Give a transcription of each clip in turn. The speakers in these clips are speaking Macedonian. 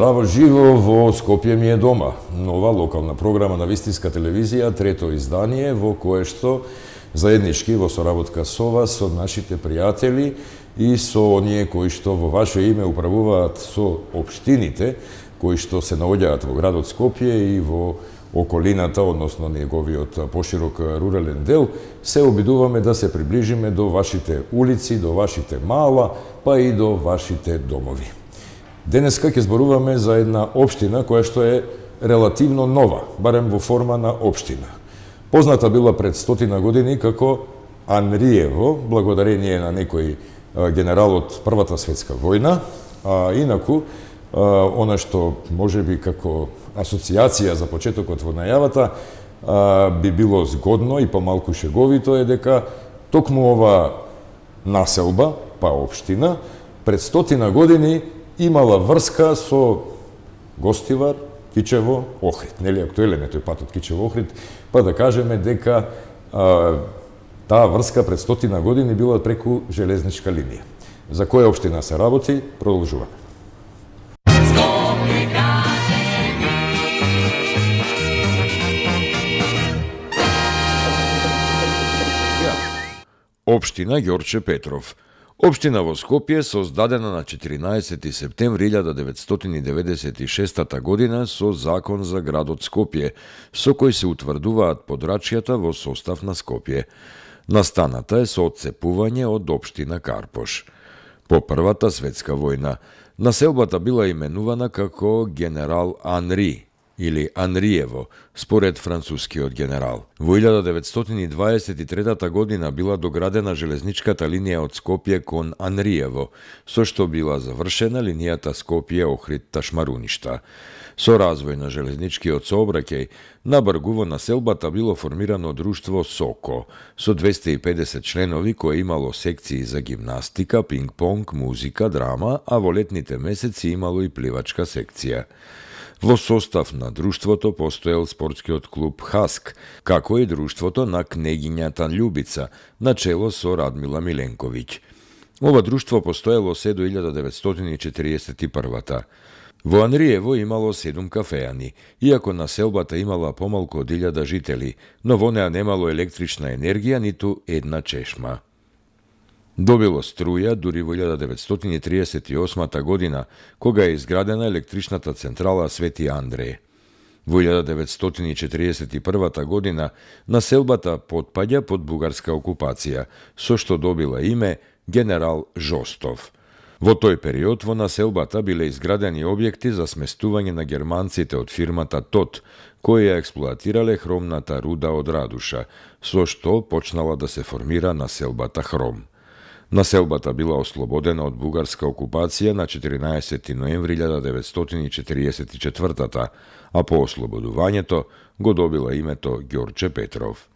Здраво живо во Скопје ми е дома. Нова локална програма на Вистинска телевизија, трето издание во кое што заеднички во соработка со вас, со нашите пријатели и со оние кои што во ваше име управуваат со општините, кои што се наоѓаат во градот Скопје и во околината, односно неговиот поширок рурален дел, се обидуваме да се приближиме до вашите улици, до вашите мала, па и до вашите домови. Денеска ќе зборуваме за една општина која што е релативно нова, барем во форма на општина. Позната била пред 100 години како Анриево, благодарение на некој генерал од Првата светска војна, а инаку она што можеби како асоциација за почетокот во најавата би било згодно и помалку шеговито е дека токму ова населба, па општина, пред 100 години имала врска со Гостивар, Кичево, Охрид. Нели актуелен е тој патот Кичево, Охрид, па да кажеме дека таа врска пред 100 години била преку железничка линија. За која општина се работи, продолжуваме. Општина Ѓорче Петров. Општина во Скопје создадена на 14 септември 1996 година со Закон за градот Скопје, со кој се утврдуваат подрачјата во состав на Скопје. Настаната е со отцепување од општина Карпош. По Првата светска војна, населбата била именувана како Генерал Анри или Анриево, според францускиот генерал. Во 1923 година била доградена железничката линија од Скопје кон Анриево, со што била завршена линијата Скопје-Охрид-Ташмаруништа. Со развој на железничкиот сообраќај, набргу во населбата било формирано друштво СОКО, со 250 членови кое имало секции за гимнастика, пинг-понг, музика, драма, а во летните месеци имало и пливачка секција. Во состав на друштвото постоел спортскиот клуб Хаск, како и друштвото на кнегињата Љубица, на чело со Радмила Миленковиќ. Ова друштво постоело се до 1941. Во Анриево имало 7 кафеани, иако населбата имала помалку од 1000 жители, но во неа немало електрична енергија ниту една чешма. Добило струја дури во 1938 година, кога е изградена електричната централа Свети Андреј. Во 1941 година населбата потпаѓа под бугарска окупација, со што добила име Генерал Жостов. Во тој период во населбата биле изградени објекти за сместување на германците од фирмата ТОТ, кои ја експлоатирале хромната руда од Радуша, со што почнала да се формира населбата Хром. Населбата била ослободена од бугарска окупација на 14 ноември 1944, а по ослободувањето го добила името Ѓорче Петров.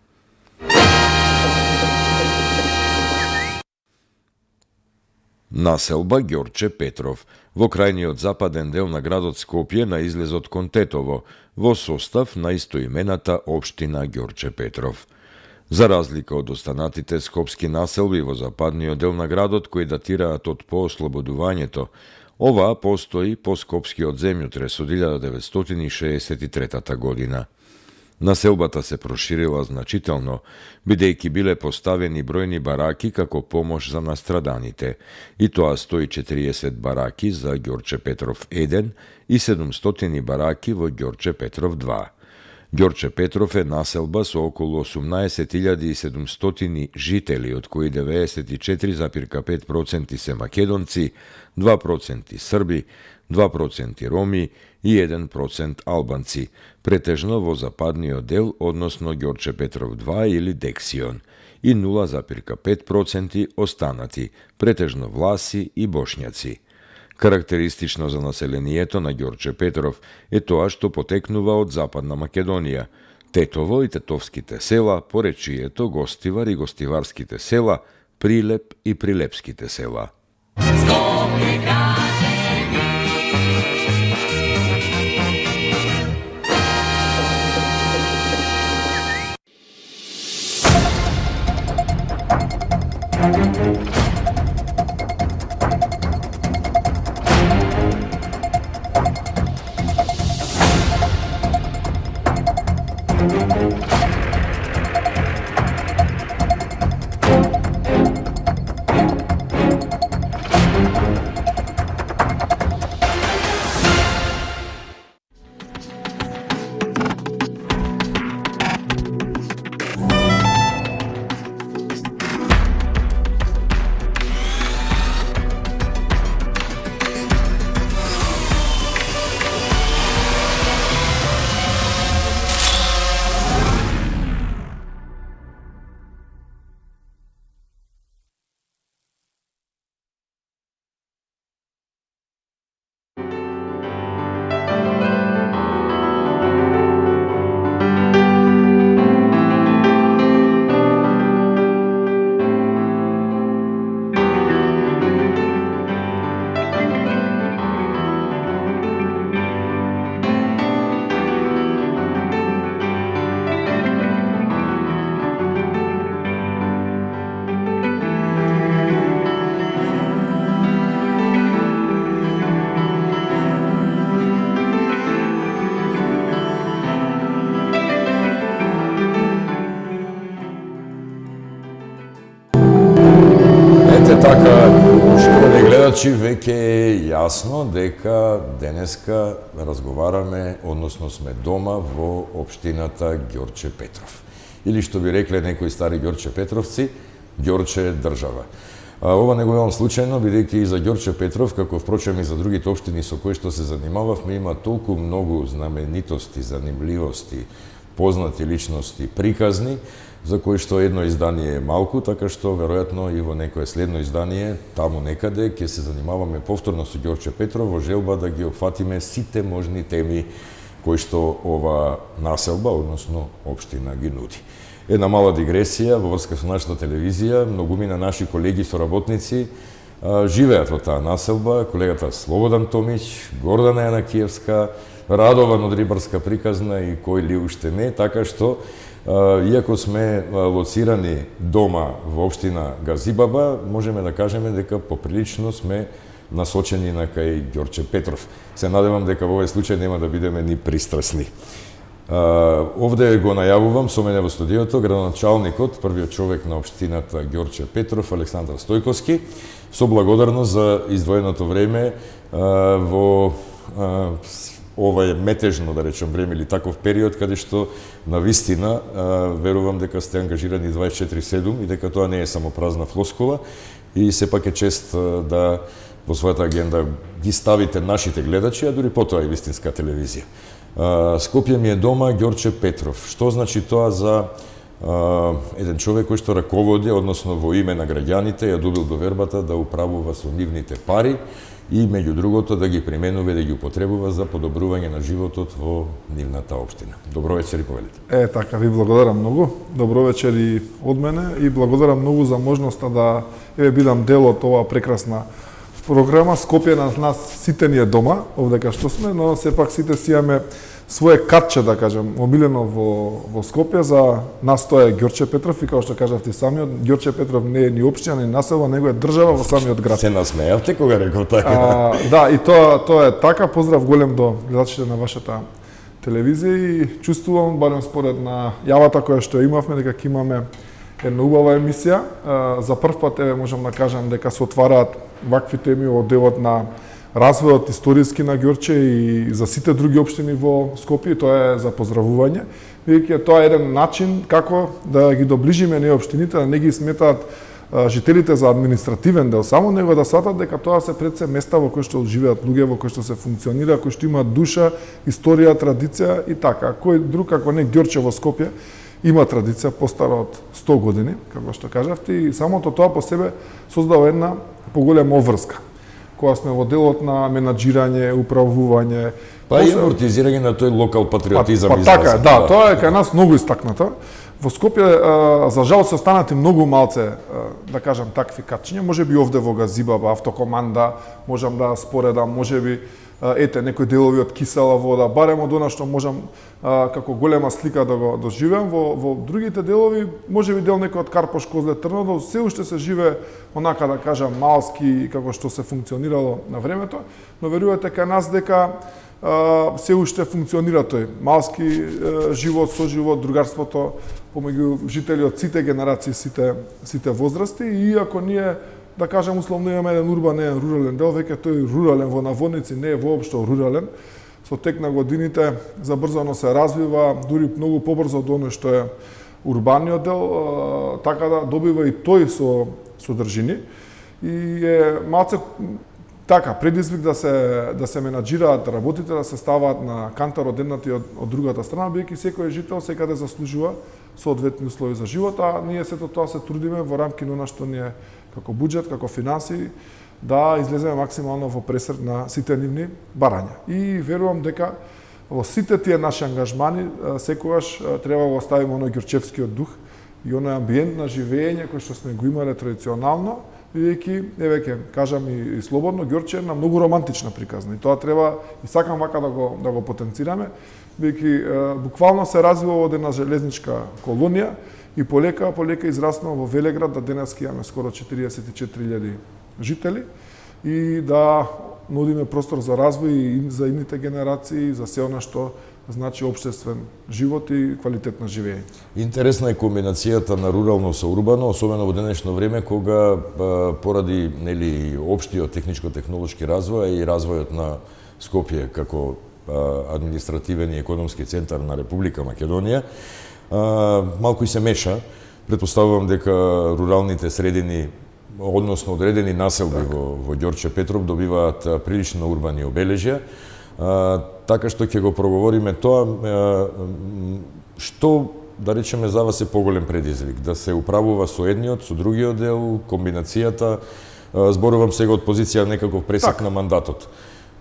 Населба Ѓорче Петров во крајниот западен дел на градот Скопје на излезот кон Тетово, во состав на истоимената општина Ѓорче Петров. За разлика од останатите скопски населби во западниот дел на градот кои датираат од поослободувањето, оваа постои по скопскиот земјотрес од 1963 година. Населбата се проширила значително, бидејќи биле поставени бројни бараки како помош за настраданите, и тоа 140 бараки за Ѓорче Петров 1 и 700 бараки во Ѓорче Петров 2. Ѓорче Петров е населба со околу 18.700 жители, од кои 94,5% се македонци, 2% срби, 2% роми и 1% албанци, претежно во западниот дел, односно Ѓорче Петров 2 или Дексион, и 0,5% останати, претежно власи и бошњаци. Карактеристично за населението на Ѓорче Петров е тоа што потекнува од Западна Македонија, Тетово и тетовските села, поречието Гостивар и гостиварските села, Прилеп и прилепските села. Така, што не гледачи, веќе е јасно дека денеска разговараме, односно сме дома во општината Ѓорче Петров. Или што би рекле некои стари Ѓорче Петровци, Ѓорче држава. Ова не го имам случајно, бидејќи и за Ѓорче Петров, како впрочем и за другите општини со кои што се занимававме, има толку многу знаменитости, занимливости, познати личности, приказни, за кои што едно издание е малку, така што веројатно и во некое следно издание, таму некаде, ќе се занимаваме повторно со Ѓорче Петров во желба да ги опфатиме сите можни теми кои што ова населба, односно општина, ги нуди. Една мала дигресија во врска со нашата телевизија, многумина наши колеги соработници живеат во таа населба, колегата Слободан Томич, Гордана Јанакиевска, Радован од Рибарска приказна и кој ли уште не, така што иако сме лоцирани дома во општина Газибаба, можеме да кажеме дека поприлично сме насочени на кај Ѓорче Петров. Се надевам дека во овој случај нема да бидеме ни пристрасни. Овде го најавувам со мене во студиото градоначалникот, првиот човек на општината Ѓорче Петров, Александар Стојковски, со благодарност за издвоеното време во ова е метежно, да речем, време или таков период, каде што на вистина верувам дека сте ангажирани 24/7 и дека тоа не е само празна флоскула и сепак е чест да во својата агенда ги ставите нашите гледачи, а дури потоа и вистинска телевизија. Скопје ми е дома, Ѓорче Петров. Што значи тоа за еден човек кој што раководи, односно во име на граѓаните, ја добил довербата да управува со нивните пари и меѓу другото да ги применува и да ги употребува за подобрување на животот во нивната општина. Добро вечер и повелите. Така, ви благодарам многу. Добро вечер и од мене и благодарам многу за можноста да бидам дел од оваа прекрасна програма. Скопје на нас сите ни е дома, овдека што сме, но сепак сите си имаме свое катче, да кажем, омилено во Скопје. За нас тоа е Ѓорче Петров и како што кажавте самиот, Ѓорче Петров не е ни општина, ни населба, него е држава во самиот град. Се насмејавте кога реков така. Да, и тоа е така. Поздрав голем до гледачите на вашата телевизија и чувствувам, барем според на јавата која што имавме, дека ќе имаме една убава емисија. За прв пат можам да кажам дека се отвараат вакви теми во делот на развојот историски на Ѓорче и за сите други општини во Скопје, тоа е за поздравување. Бидејќи тоа е еден начин како да ги доближиме ние општините, да не ги сметаат жителите за административен дел, само него да сватат дека тоа се пред се места во кои што живеат луѓе, во кои што се функционира, кои што имаат душа, историја, традиција и така. Кој друг ако не Ѓорче во Скопје има традиција постара од 100 години, како што кажавте, и самото тоа по себе создава една поголема обврска. Кога сме во делот на менаџирање, управување, па и амортизирање на тој локал патриотизам изразен. Така, да, тоа е кај нас многу истакнато. Во Скопје, за жал, се останати многу малце, да кажам, такви качиња. Можеби овде во Газибаба, автокоманда, можам да споредам, можеби некои делови од кисела вода, барем од она што можам како голема слика да го доживеам. Во другите делови, можеби дел некој од Карпош, Козле, Трнодол, се уште се живее онака, да кажам, малски, како што се функционирало на времето, но верувате кај нас дека се уште функционира тој малски живот, соживот, другарството помеѓу жители од сите генерации, сите возрасти, и иако ние, да кажем, условно имаме еден урбан, еден рурален дел, веќе тој рурален во наводници не е воопшто рурален. Со тек на годините забрзано се развива, дури многу побрзо од оно што е урбаниот дел, така да добива и тој со содржини. И е малце така предизвик да се менаџираат работите, да се ставаат на кантар од едната и од другата страна, бидејќи секој жител секаде заслужува соодветни услови за живот, а ние сето тоа се трудиме во рамки на она што ни е како буџет, како финанси, да излеземе максимално во пресред на сите нивни барања. И верувам дека во сите тие наши ангажмани секогаш треба да го оставиме оној ѓорчевскиот дух и оној амбиент на живење кој што сме го имале традиционално, бидејќи, ќе кажам и слободно, Ѓорче е на многу романтична приказна и тоа треба и сакам вака да го потенцираме, бидејќи буквално се развива од една железничка колонија и полека израснува во Велеград, да денеска имаме скоро 44.000 жители и да нудиме простор за развој и за идните генерации, за се она што значи општествен живот и квалитет на живење. Интересна е комбинацијата на рурално со урбано, особено во денешно време кога поради нели општиот техничко-технолошки развој и развојот на Скопје како административен и економски центар на Република Македонија, малку и се меша. Претпоставувам дека руралните средини, односно одредени населби во Ѓорче Петров добиваат прилично урбани обележја. Така што ќе го проговориме тоа, што да речеме за вас е поголем предизвик, да се управува со едниот, со другиот дел, комбинацијата, зборувам сега од позиција некаков пресек на мандатот.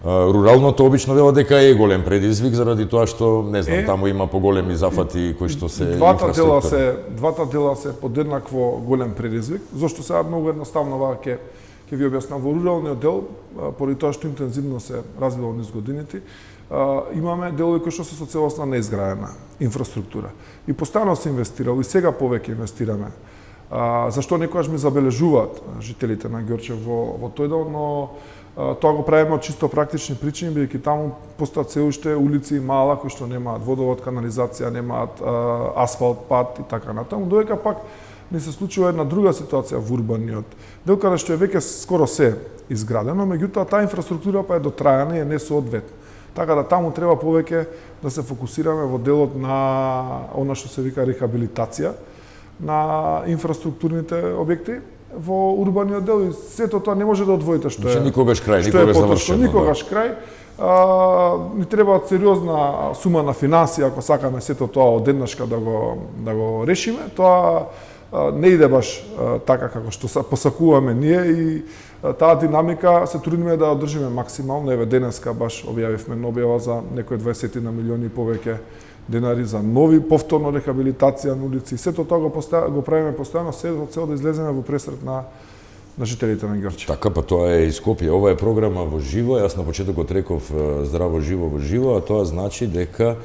Руралното обично вела дека е голем предизвик заради тоа што не знам, таму има поголеми зафати кои што се двата дела се подеднакво голем предизвик, зашто сега многу едноставно вака ќе ви објаснам. Во руралниот дел, поради тоа што интензивно се развива низ годините, имаме делови кои што се со целосна неизграена инфраструктура. И постојано се инвестирало и сега повеќе инвестираме. Зашто некогаш ми забележуваат жителите на Ѓорче во тој дел, но тоа го правиме од чисто практични причини, бидејќи таму постојат се уште улици мала кои што немаат водовод, канализација, немаат асфалт, пат и така натаму, додека пак не се случува една друга ситуација во урбаниот дел, каде што е веќе скоро се изградено, меѓутоа таа инфраструктура па е дотрајана и е несоодветна. Така да таму треба повеќе да се фокусираме во делот на она што се вика рехабилитација на инфраструктурните објекти во урбаниот дел, и сето тоа не може да одвоите што е. Никогаш крај, никогаш завршено. Никогаш крај. Ни треба сериозна сума на финансии ако сакаме сето тоа одеднашка да го решиме. Тоа не иде баш така како што посакуваме ние, и таа динамика се трудиме да одржиме максимално. Еве денеска баш објавивме објава за некои 20 на милиони повеќе денари за нови повторно рехабилитација на улици. Сето тоа го правиме постојано се со цел да излеземе во пресрет на жителите на Ѓорче. Така, па тоа е и Скопје. Ова е програма во живо. Јас на почетокот реков здраво живо во живо, а тоа значи дека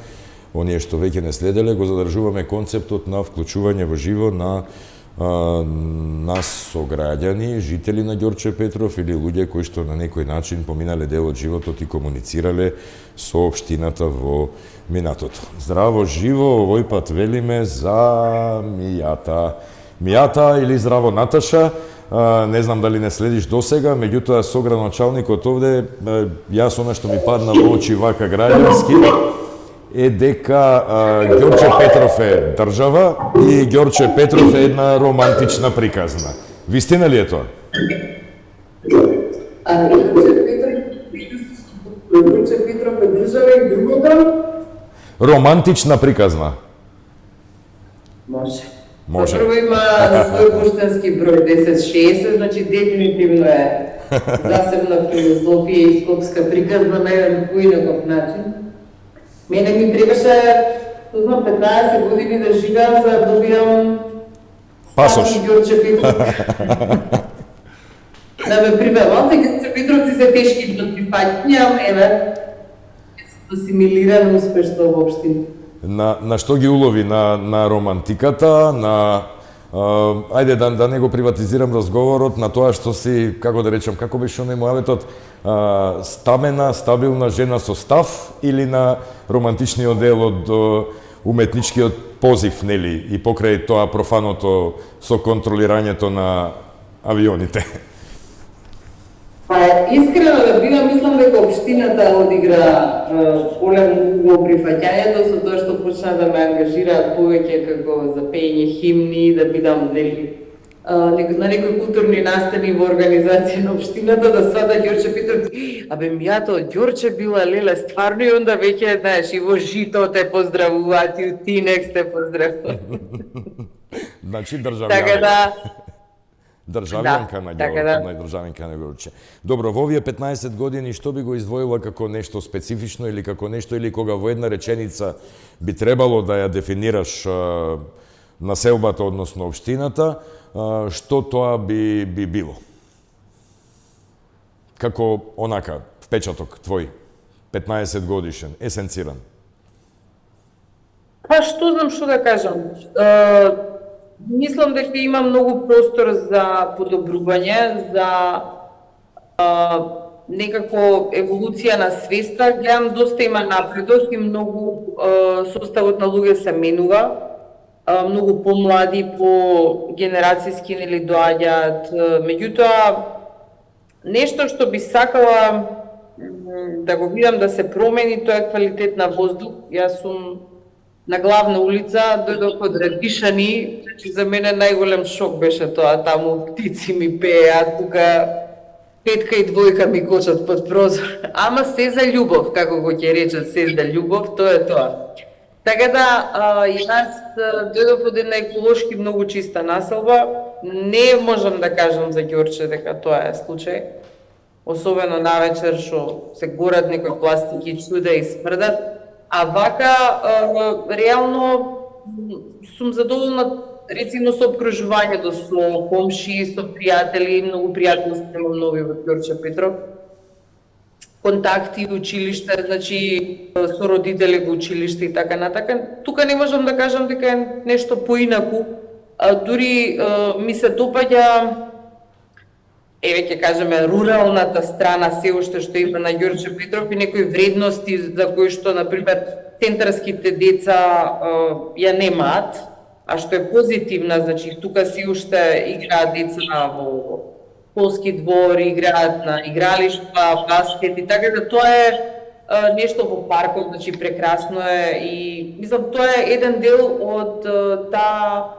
оние што веќе не следеле го задржуваме концептот на вклучување во живо на нас сограѓани, жители на Ѓорче Петров или луѓе кои што на некој начин поминале дел од животот и комуницирале со општината во минатото. Здраво живо, овој пат велиме за Мијата. Мијата или здраво Наташа, не знам дали не следиш досега, меѓутоа со градоначалникот овде, јас она што ми падна во очи вака граѓански, е дека Ѓорче Петров е држава и Ѓорче Петров е една романтична приказна. Вистина ли е тоа? Ѓорче Петров е држава и другото? Романтична приказна. Може. Може. Прво има свој поштенски број 1060, значи дефинитивно е засебна филозофија и скопска приказна на еден поинаков начин. Мене ми требаше, знам, 15 години да живеам за да добиам пасош. Ѓорче Петров. Да ме привелам, Ѓорче Петровци се тешки да прифаќам, еве, асимилирано успешно во општина. На што ги улови? На романтиката, на ајде да не го приватизирам разговорот, на тоа што си, како да речам, како беше оној муаветот, стамена, стабилна жена со став, или на романтичниот дел од уметничкиот позив, нели, и покрај тоа профаното со контролирањето на авионите? Па, искрено да бидам, мислам дека општината одигра голем во прифаќањето со тоа што почна да ме ангажираат повеќе како за пеење химни, да бидам нели на некои културни настани во организација на општината, да свата Ѓорче Петров, абе Мијато од Ѓорче била леле стварно, и онда веќе знаеш и во Жито те поздравуваат и у Тинекс те поздравуваат. Значи државјанка. Така да Државјанка на државјанка на Ѓорче. Добро, во овие 15 години што би го издвоила како нешто специфично или како нешто, или кога во една реченица би требало да ја дефинираш населбата, односно општината, што тоа би било? Како онака впечаток твој 15 годишен, есенциран. Па што знам што да кажам. Мислам дека има многу простор за подобрување, за некако еволуција на свеста, гледам доста има напредок и многу составот на луѓе се менува, многу помлади, по генерацијски нели доаѓаат, меѓутоа нешто што би сакала да го видам да се промени, тоа е квалитет на воздух. Јас сум на главна улица, дојдов од Радишани, значи за мене најголем шок беше тоа, таму птици ми пееат, тука петка и двојка ми кочат под прозор. Ама се за љубов, како го ќе речат, се за љубов, тоа е тоа. Така да, јас дојдов од една еколошки многу чиста населба, не можам да кажам за Ѓорче дека тоа е случај, особено навечер што се горат некои пластики чуда и смрдат, а вака реално сум задоволна рецимо со обкружувањето, со комши, со пријатели, многу пријатности имам нови во Ѓорче Петров. Контакти, училиште, значи со родители во училиште и така натака. Тука не можам да кажам дека е нешто поинаку, дури ми се допаѓа, еве ќе кажеме, руралната страна се уште што има на Ѓорче Петров и некои вредности за кои што, например, центарските деца ја немаат, а што е позитивна, значи тука се уште играат деца во школски двор, играат на игралишта, баскет и така да тоа е нешто во паркот, значи прекрасно е и мислам тоа е еден дел од таа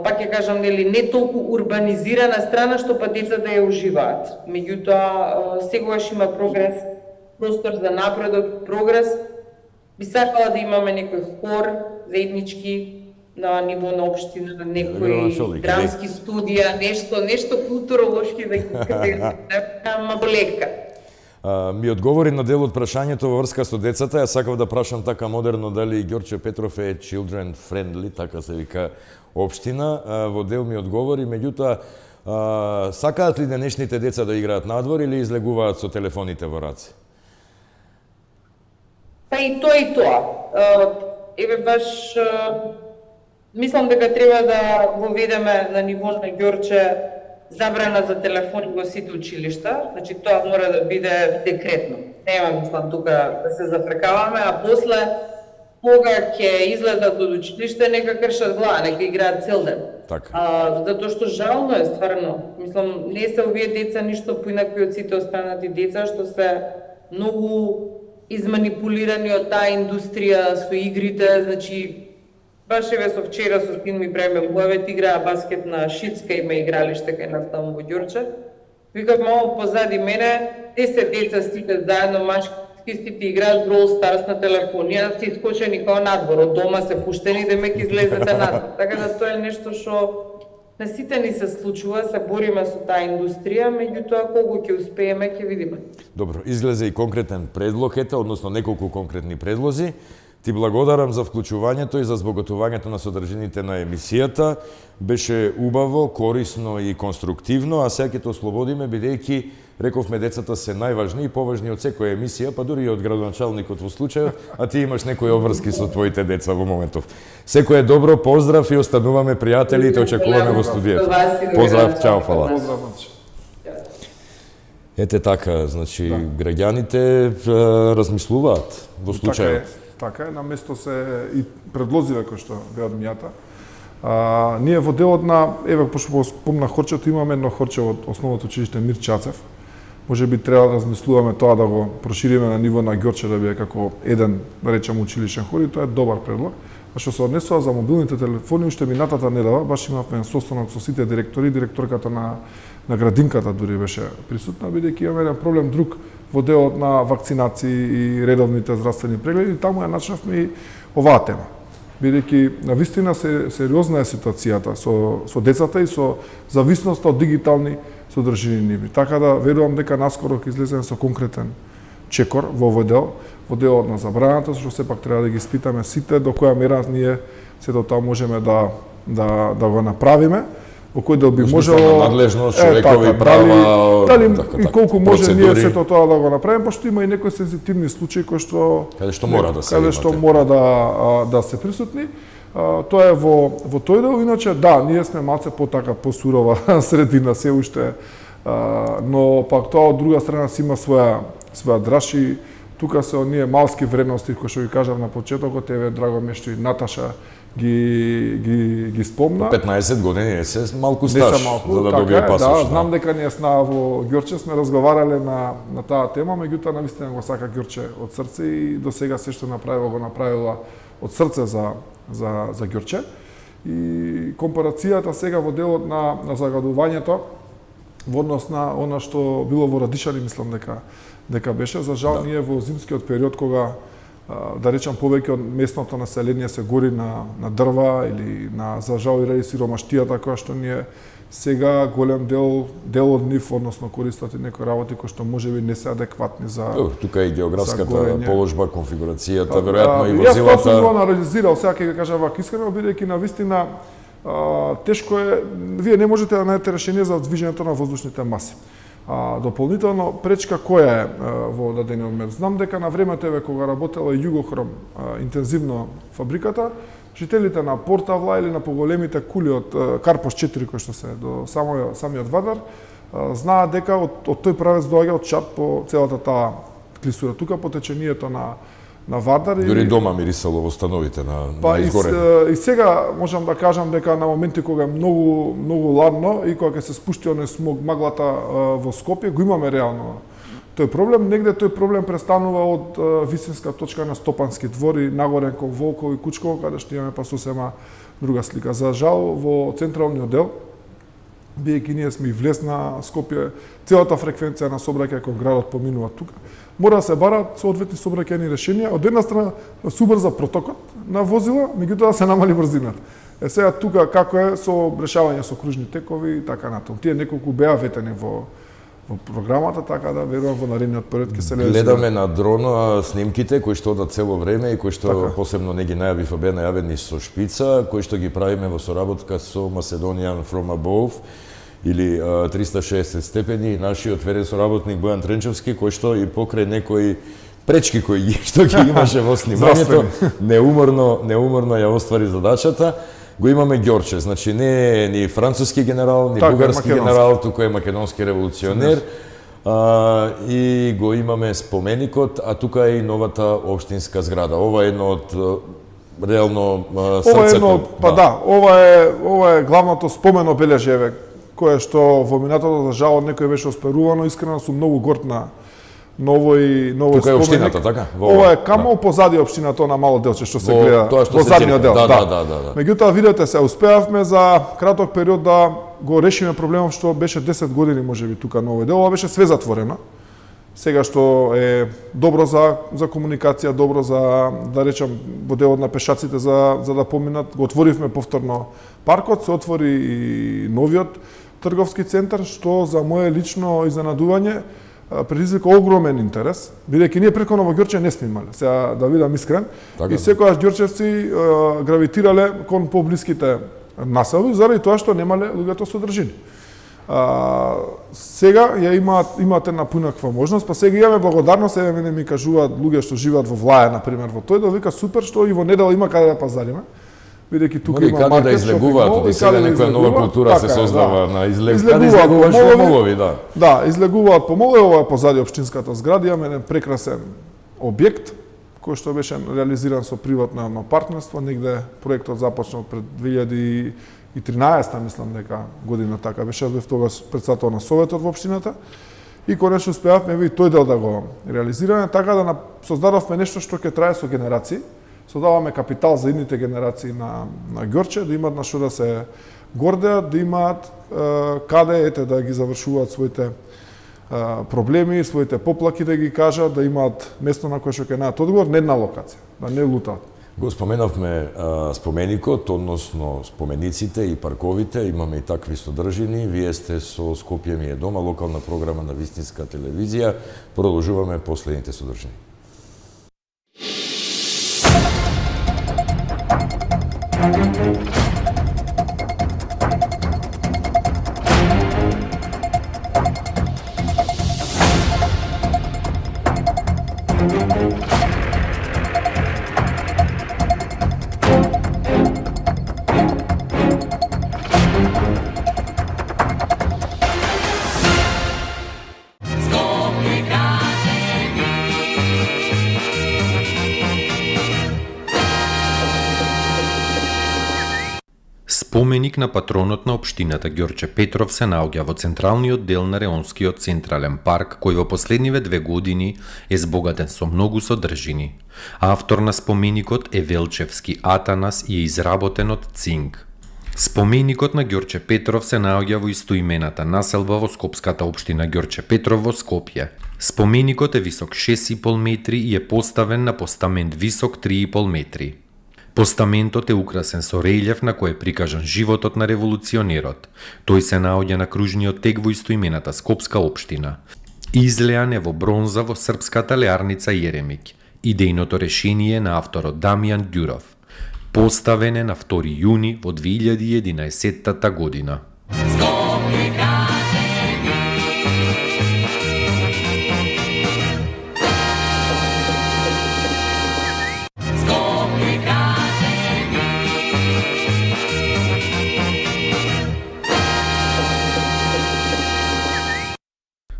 пак ќе кажам нели не толку урбанизирана страна што па децата ја уживаат. Меѓутоа секогаш има прогрес, простор за напредок, прогрес. Би сакала да имаме некој хор заеднички на ниво на општина, на некои драмски студија, нешто културолошки да ги ама лека. Ми одговори на дел од прашањето во врска со децата. Јас сакав да прашам така модерно дали Ѓорче Петров е children friendly, така се вика општина. Во дел ми одговори, меѓутоа сакаат ли денешните деца да играат надвор или излегуваат со телефоните во раце? Па и тоа. Еве баш мислам дека треба да воведеме на ниво на Ѓорче забрана за телефони во сите училишта, значи тоа мора да биде декретно. Нема мислам тука да се зафркаваме, а после кога ќе излезат од училиште нека кршат глава, нека играат цел ден. Така. Затоа што жално е стварно. Мислам не се овие деца ништо поинаку од сите останати деца што се многу изманипулирани од таа индустрија со игрите, значи баш еве со вчера со син ми правиме муавет, играа баскет на Шицка, има игралиште кај нас таму во Ѓорче. Викам малку позади мене, 10 деца сите заедно машки сите играат Brawl Stars на телефонија, се искочени као надвор, од дома се пуштени да мек излезете надвор. Така да тоа е нешто што на сите ни се случува, се бориме со таа индустрија, меѓутоа колку ќе успееме ќе видиме. Добро, излезе и конкретен предлог, односно неколку конкретни предлози. Ти благодарам за вклучувањето и за збогатувањето на содржините на емисијата. Беше убаво, корисно и конструктивно, а сега ќе те ослободиме бидејќи рековме децата се најважни и поважни од секоја емисија, па дури и од градоначалникот во случајот, а ти имаш некои обврски со твоите деца во моментов. Секој е добро, поздрав и остануваме пријатели и те очекуваме во студието. Поздрав, чао, фала. Ете така, значи граѓаните размислуваат во случајот. Така е, на место се и предлозиве кои што беа одмијата. Ние во делот на, еве, пошто спомна хорчето, имаме едно хорче од основното училиште Мир Чацев. Може би треба да размислуваме тоа да го прошириме на ниво на Ѓорче да биде како еден, да речеме, училишен хор и тоа е добар предлог. А што се однесува за мобилните телефони, уште минатата недела баш имавме состанок со сите директори, директорката на градинката дури беше присутна, бидејќи имаме еден проблем друг во делот на вакцинации и редовните здравствени прегледи, таму ја начнавме и оваа тема. Бидејќи навистина сериозна е ситуацијата со децата и со зависноста од дигитални содржини нивни. Така да верувам дека наскоро ќе излеземе со конкретен чекор во овој дел, во делот на забраната, што сепак треба да ги испитаме сите до која мера ние сето тоа можеме да го направиме. Во кој дел би можело надлежност, човекови права, дали и колку може ние сето тоа да го направиме, пошто има и некои сензитивни случаи кои што каде што мора да се присутни. Тоа е во тој дел, иначе да, ние сме малце потака посурова средина, се уште Но пак тоа од друга страна си има своја драж и тука се оние малски вредности кои што ви кажав на почетокот, еве драго ми што и Наташа ги спомна. 15 години не се малку стаж за да добие така, пасош. Да, знам дека ние сна во Ѓорче сме разговарале на таа тема, меѓутоа навистина го сака Ѓорче од срце и до сега се што го направила од срце за Ѓорче. И компарацијата сега во делот на загадувањето во однос на она што било во Радишани, мислам дека беше. За жал, ние во зимскиот период, кога да речам повеќе од местното население се гори на дрва или за жал и сиромаштијата која што ние сега голем дел од нив, односно користат и некои работи кои што можеби не се адекватни за тука и географската положба, конфигурацијата, веројатно и возилата. Јас тоа сум го анализирал, сега ќе го кажам вака искрено, бидејќи навистина тешко е, вие не можете да најдете решение за движењето на воздушните маси. Дополнително пречка која е во дадениот момент. Знам дека на времето кога работела Југохром интензивно фабриката, жителите на Портавла или на поголемите кули од Карпош 4 кои што се до самиот Вардар знаат дека од тој правец доаѓа од чад по целата таа клисура. Тука по течението на Вардар. Дури дома мирисало во становите на изгорено. И сега можам да кажам дека на моменти кога е многу ладно и кога ќе се спушти оној смог, маглата во Скопје, го имаме реално тој проблем. Негде тој проблем престанува од висинска точка на Стопански двор и нагоре кон Волково и Кучково, каде што имаме па сосема друга слика. За жал, во централниот дел, бидејќи ние сме и влез на Скопје, целата фреквенција на сообраќај кон градот поминува тука. Мора да се барат соодветни сообраќајни решенија. Од една страна се убрза протокот на возила, меѓутоа се намали брзината. Сега тука како е со решавање со кружни текови и така натаму. Тие неколку беа ветени во програмата, така да верувам во наредниот период ќе се гледаме на дрон снимките кои што одат цело време и кои што посебно не ги најавив, беа најавени со шпица, кои што ги правиме во соработка со Macedonian from Above или 360 степени, нашиот верен соработник Бојан Тренчевски, кој што и покрај некои пречки кои што ги имаше во снимањето, неуморно ја оствари задачата. Го имаме Ѓорче, значи не е ни француски генерал, ни бугарски генерал, туку е македонски револуционер. И го имаме споменикот, а тука е и новата општинска зграда. Ова е едно од реално срцето. Ова е главното спомено бележје кое што во минатото за жал некој беше оспорувано, искрено сум многу горд на новој тука е општината, така? Ова е камо позади општината на мало делче што се гледа во задниот дел. Да. Меѓутоа видете се, успеавме за краток период да го решиме проблемот што беше 10 години можеби тука на овој дел, ова беше све затворено. Сега што е добро за комуникација, добро за да речам во делот на пешаците за да поминат, го отворивме повторно паркот, се отвори и новиот трговски центар што за мое лично изненадување предизвика огромен интерес, бидејќи ние претходно во Ѓорче не сме имале. Сега да видам искрен, така, и секогаш ѓорчевци гравитирале кон поблиските населби заради тоа што немале луѓето содржини. Сега ја имаат една поинаква можност, па сега имаме благодарност, еве мене ми кажуваат луѓе што живеат во Влаја на пример, во тој да вика супер што и во недела има каде да пазариме. Бидејќи тука има маркет, да излегуваат, од сега некоја нова култура се создава на излегуваат помолови, да. Да, излегуваат помолови, ова е позади општинската зграда, имаме еден прекрасен објект кој што беше реализиран со приватно партнерство, негде проектот започнал пред 2013, мислам дека година така беше, јас бев тогаш претседател на советот во општината и конечно успеавме и тој дел да го реализираме, така да создадовме нешто што ќе трае со генерации. Содаваме капитал за идните генерации на Ѓорче, да имаат на што да се гордеат, да имаат каде да ги завршуваат своите проблеми, своите поплаки да ги кажат, да имаат место на кое што ќе најдат одговор, не една локација, да не лутаат. Го споменавме споменикот, односно спомениците и парковите, имаме и такви содржини. Вие сте со Скопје ми е дома, локална програма на Вистинска телевизија. Продолжуваме последните содржини. Споменик на патронот на општината Ѓорче Петров се наоѓа во централниот дел на Реонскиот централен парк, кој во последниве 2 години е збогатен со многу содржини. Автор на споменикот е Велчевски Атанас и е изработен од цинк. Споменикот на Ѓорче Петров се наоѓа во истоимената населба во скопската општина Ѓорче Петров во Скопје. Споменикот е висок 6,5 метри и е поставен на постамент висок 3,5 метри. Постаментот е украсен со релјеф на кој е прикажан животот на револуционерот. Тој се наоѓа на кружниот тег во истоимената Скопска општина. Излеан е во бронза во српската леарница Јеремик. Идејното решение на авторот Дамјан Ѓуров. Поставен е на 2 јуни во 2011 година.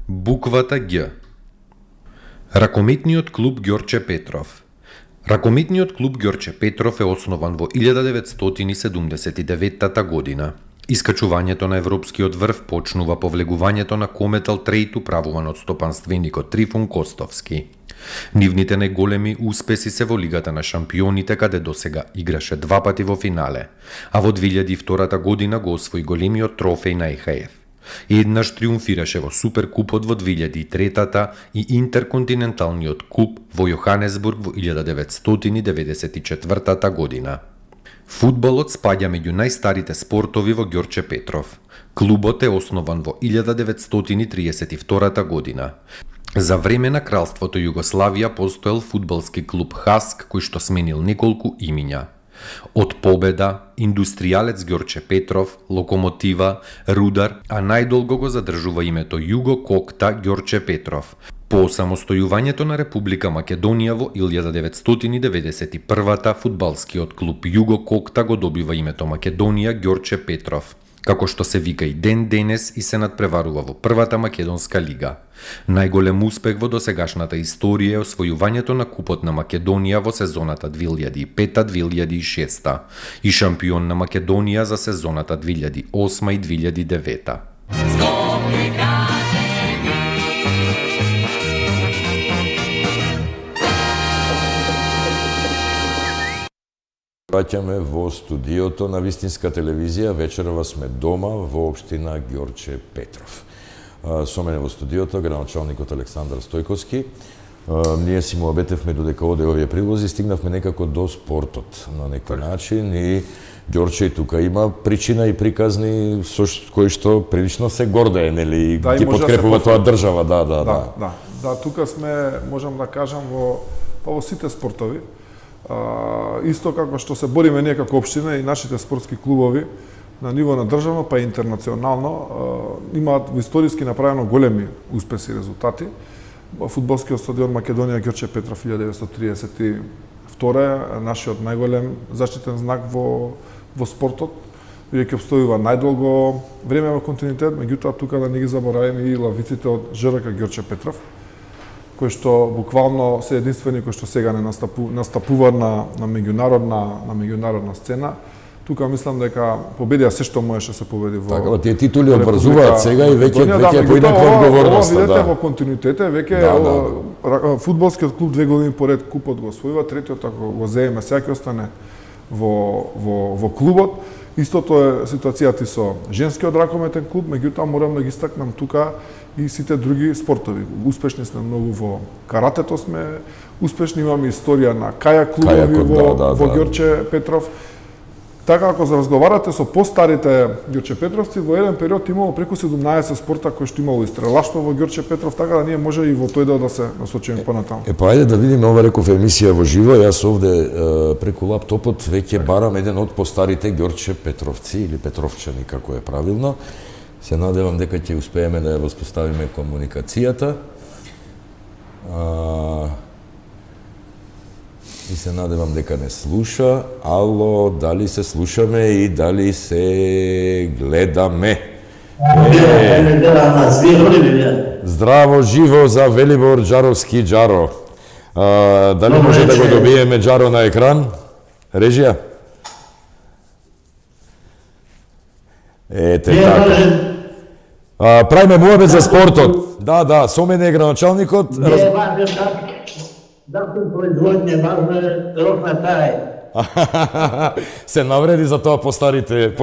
Буквата Ѓ. Ракометниот клуб Ѓорче Петров. Ракометниот клуб Ѓорче Петров е основан во 1979 година. Искачувањето на европскиот врв почнува по влегувањето на Кометал Трејт управуван од стопанственикот Трифун Костовски. Нивните најголеми успеси се во Лигата на шампионите, каде досега играше 2 пати во финале, а во 2002 година го освои големиот трофеј на ЕХФ. Еднаш триумфираше во Суперкупот во 2003 и Интерконтиненталниот куп во Јоханесбург во 1994 година. Фудбалот спаѓа меѓу најстарите спортови во Ѓорче Петров. Клубот е основан во 1932 година. За време на кралството Југославија постоел фудбалски клуб Хаск кој што сменил неколку имиња. Од Победа, Индустријалец Ѓорче Петров, Локомотива, Рудар, а најдолго го задржува името Југо Кокта Ѓорче Петров. По осамостојувањето на Република Македонија во 1991 фудбалскиот клуб Југо Кокта го добива името Македонија Ѓорче Петров, како што се вика и ден денес и се надпреварува во првата македонска лига. Најголем успех во досегашната историја е освојувањето на Купот на Македонија во сезоната 2005-2006 и шампион на Македонија за сезоната 2008 и 2009. Враќаме во студиото на Вистинска телевизија. Вечерова сме дома во општина Ѓорче Петров. Со мене во студиото градоначалникот Александар Стојковски. Ние си му обетевме додека оде овие прилози, стигнавме некако до спортот на некој начин и Ѓорче и тука има причина и приказни со кои што прилично се гордее, нели, Да, ги подкрепува тоа држава, Да, тука сме, можам да кажам, во сите спортови. Исто како што се бориме ние како општина и нашите спортски клубови на ниво на државно па и интернационално имаат во историски направено големи успеси и резултати. Фудбалскиот стадион Македонија Ѓорче Петров 1932 е нашиот најголем заштитен знак во спортот, бидејќи обстојува најдолго време во континуитет, меѓутоа тука да не ги забораваме и лавиците од ЖРК Ѓорче Петров, кои што буквално се единствени кои што сега не настапуваат на меѓународна сцена. Тука мислам дека победија се што можеше се победи во. Така, тие титули обврзуваат сега и веќе поинаква одговорност. Видете во континуитете веќе фудбалскиот клуб 2 години поред купот го освојува, третиот ако го земе сега ќе остане во клубот. Истото е ситуацијата со женскиот ракометен клуб, меѓутоа морам да ги истакнам тука и сите други спортови. Успешни сме многу во каратето сме, успешни имаме историја на кајак клубови во Ѓорче Петров. Така ако разговарате со постарите Ѓорче Петровци, во еден период имало преку 17 спорта кои што имало и стрелаштво во Ѓорче Петров, така да ние може и во тој дел да се насочиме понатаму. Па ајде да видиме, ова реков емисија во живо, јас овде преку лаптопот веќе барам еден од постарите Ѓорче Петровци или Петровчани како е правилно. Се надевам дека ќе успееме да ја воспоставиме комуникацијата. И се надевам дека не слуша. Ало, дали се слушаме и дали се гледаме? Здраво, живо за Велибор Джаровски Джаро. Дали може да го добиеме Джаро на екран? Режија? Ете Не така. важен, Правиме муабет за спортот. Да, со мене е градоначалникот. не е важен да се производне, важно е рокна тај. Се навреди за тоа постарите.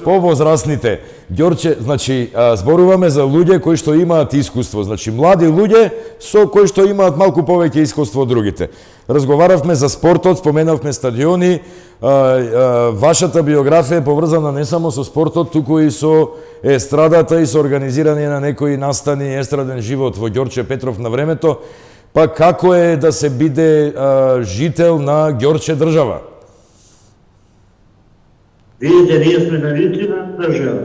Повозрастните. Ѓорче, значи, зборуваме за луѓе кои што имаат искуство, значи млади луѓе со кои што имаат малку повеќе искуство од другите. Разговаравме за спортот, споменавме стадиони, вашата биографија е поврзана не само со спортот, туку и со естрадата и со организирање на некои настани естраден живот во Ѓорче Петров на времето. Па како е да се биде жител на Ѓорче држава? Видите, ние сме навици на држава.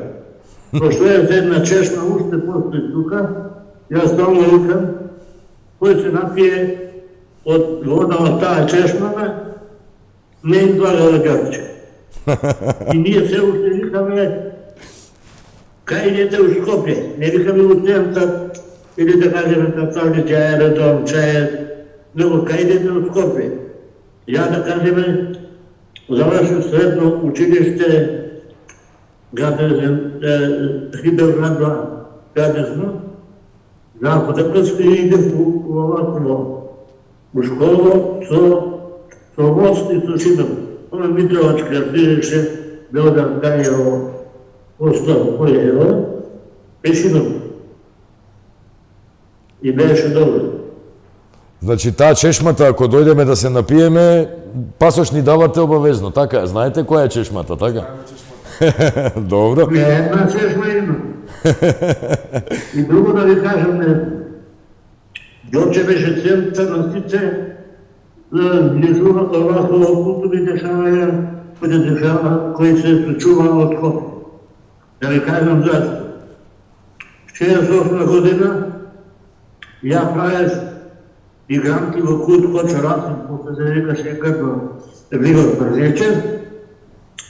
Пошто е една чешма, уште постои тука, јас стално викам, кој се напие од вода од таа чешмана, не излага да Ѓорче. И ние се уште викаме, кај идете у Скопје, не викаме у центар, или да кажеме Тавлиќа аеродром, чаје, него кај идете у Скопје. Ја да кажеме, завршив средно училиште, Хидерград 2, гадезно, Западопрски идем у школу со мост и со шином. Она Митровачка отидеше, Белодар Кајево, остав Којево, и шином. И беше добро. Значи, таа чешмата, ако дојдеме да се напиеме, пасош ни давате обавезно, така? Знаете која е чешмата, така? Добро. Не, една чешма има. И друго да ви кажам, Ѓорче беше центар на сите овако културни дешавања кои се случува од Скопје. Да ви кажам зашто. 68 година ја правев игранки во Кут Кочарасен, после се викаше како Вигор Брзечев.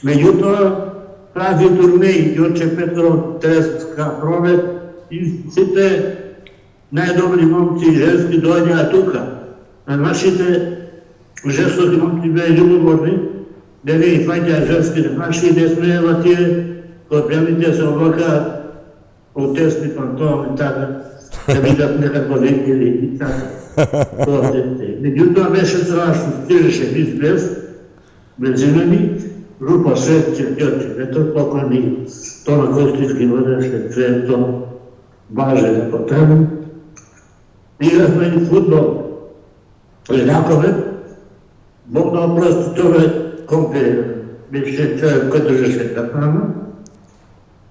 Меѓутоа, прави турнеи, Ѓорче Петров, Треска, Промет и сите најдобри момци и женски дојдеа тука. На нашите жестоки момци беа љубоморни, да не ги фаќаа женски, наши не смеева тие, кои пјаните се облакаат од тесни пантони, така, да видат некако лекили и така. Меѓутоа беше страшно, стижеше без зелени, група Светче, Ѓорче Петров, покойни, Тома Костички водеше, Цвето, Баже, Потем. Игравме и футбол. Еднакове, Бог да опрости, тоа компе беше човек кој држеше капана,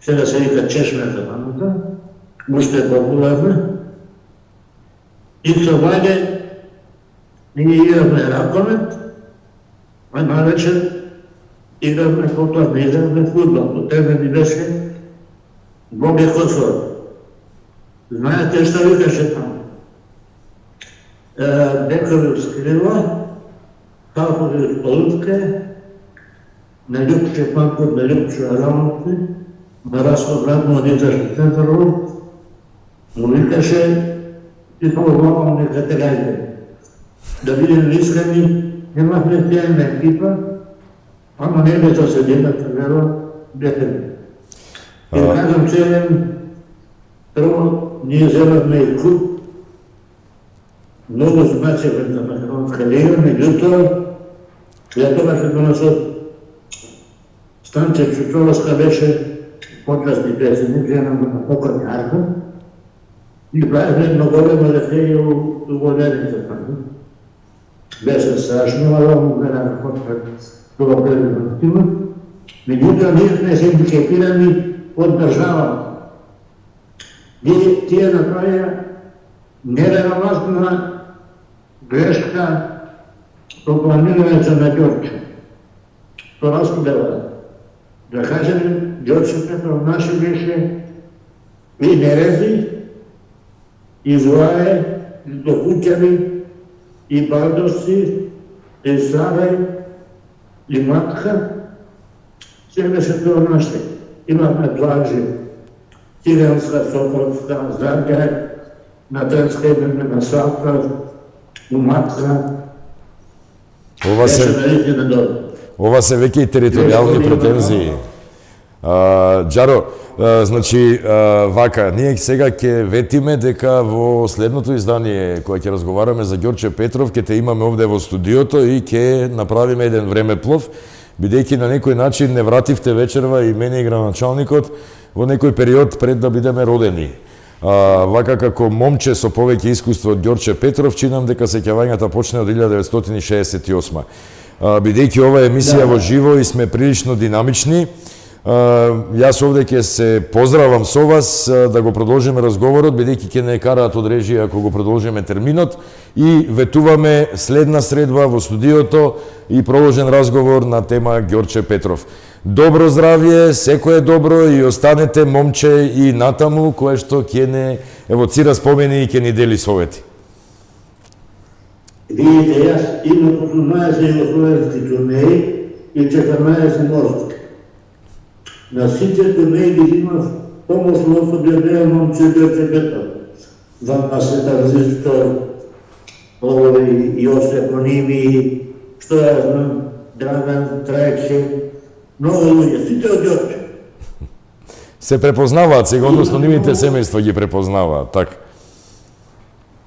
сега се вика Чешма капаната, уште е популарна. И со Вајде ние игравме раковет, а навечер игравме потоа, не игравме футбол. По тебе ми беше Боге Косор. Знаете што викаше таму? Декови скрила, Халкови полутке, на Љупче Панкот, на Љупче Арамовци, на Раско Градно, на Низашки Центаров, му викаше и помогвам нека те гајде. Да бидем искрени, немахме тјајна екипа, ама не бе тоа се дената веро, бете. И кажам целен, прво, ние земавме и куп, многу значеве за македонска лига, меѓутоа, ја тогаш се донесот Станче Чучоловска беше почасни песеник, жена на покойни Арко, и правихме едно големо лефење у Воденица. Беше страшно, ала му гледаме почват тоа предвидно. Меѓутоа, ние сме се hendikepirani од држава. Тие направија нереална грешка со планирањето на Ѓорче. Со раскудела. Да кажем, Ѓорче Петров наше беше и Нерези, и Злае, и Докуќани, и Бардовци, и Савај, и Матка. Се беше тоа наше. Имаме плажи, Тиранска, Соколска, Загреб, на Тренска идеме на Сапра, у Матка. Ова се веќе и територијални претензии. Џаро, значи, вака, ние сега ќе ветиме дека во следното издание, кое ќе разговараме за Ѓорче Петров, ќе те имаме овде во студиото и ќе направиме еден времеплов, бидејќи на некој начин не вративте вечерва и мене и граначалникот во некој период пред да бидеме родени. Вака како момче со повеќе искуство од Ѓорче Петров, чинам дека сеќавањата почне од 1968. Бидејќи ова е емисија во живо и сме прилично динамични, јас овде ќе се поздравам со вас да го продолжиме разговорот, бидејќи ќе не караат од режија ако го продолжиме терминот и ветуваме следна средба во студиото и продолжен разговор на тема Ѓорче Петров. Добро здравје, секое добро и останете момче и натаму, кое што ќе не евоцира спомени и ќе ни дели совети. Видите, јас имам 18 југословенски турнеи и 14 морски. На сите турнеи ги имав помосно особи момче Ѓорче Петров. Васета Зистор, Јосеп Оними, што ја знам, Драган Трајче, многу луѓе, сите од Ѓорче. Се препознаваат сега, односно нивните семејства ги препознаваат, така.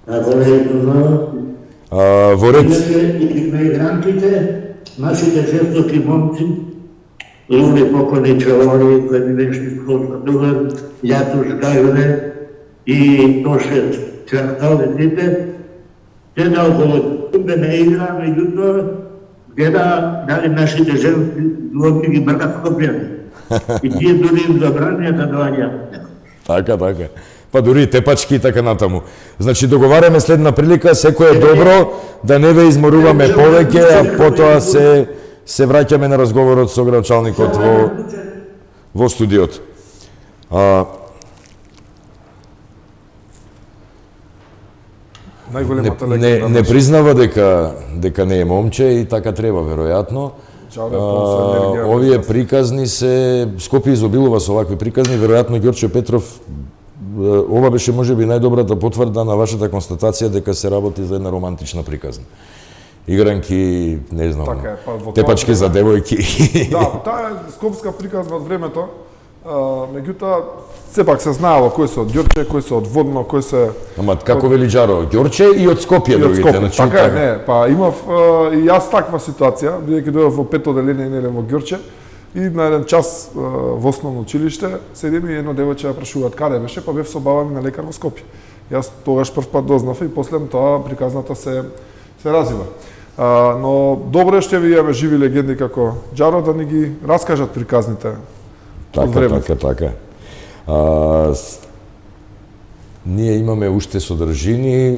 Ако не ги познаваат, Во ред... и мигрантите, нашите жестоки момци, Лули покойни Челони, кој ми беше скоро дугар, Јатуш Гајове и Тоше Чарталиците, те да около тубе не игра, меѓутоа, гледа дали нашите женски луѓе ги бркат Скопјани. И тие дури им забранија да доаѓаат. Така, така. Па дури тепачки и така натаму. Значи, договараме следна прилика, секој е добро, да не ве изморуваме повеќе, а потоа се враќаме на разговорот со градачалникот во студиото. Најголемата Не легенда. признава дека не е момче и така треба веројатно. Овие приказни се Скопје изобилува со овакви приказни, веројатно Ѓорче Петров ова беше можеби најдобрата потврда на вашата констатација дека се работи за една романтична приказна. Игранки, не знам, Така е, па во тоа тепачки за девојки. Да, таа е скопска приказна од времето, меѓутоа сепак се знаело кои се од Ѓорче, кои се од Водно, кои се Ама како вели Џаро, Ѓорче и од Скопје и од другите, Скопје. значи Така е, не, па имав и јас таква ситуација, бидејќи дојдов во пето одделение неле во Ѓорче и на еден час во основно училиште седиме и едно девојче ја прашуваат каде беше, па бев со баба ми на лекар во Скопје. Јас тогаш прв пат дознав и после тоа приказната се развива. Но добро што ви имаме живи легенди како Џаро да ни ги раскажат приказните од времето. Така. Ние имаме уште содржини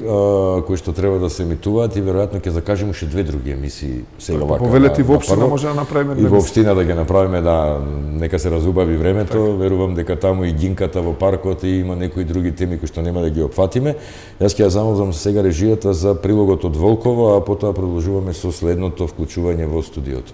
кои што треба да се емитуваат и веројатно ќе закажеме уште две други емисии сега вака. Повелете во општина прво. може да направиме И во општина да ги направиме, да, нека се разубави времето, верувам дека таму и гинката во паркот и има некои други теми кои што нема да ги опфатиме. Јас ќе ја замолам сега режијата за прилогот од Волково, а потоа продолжуваме со следното вклучување во студиото.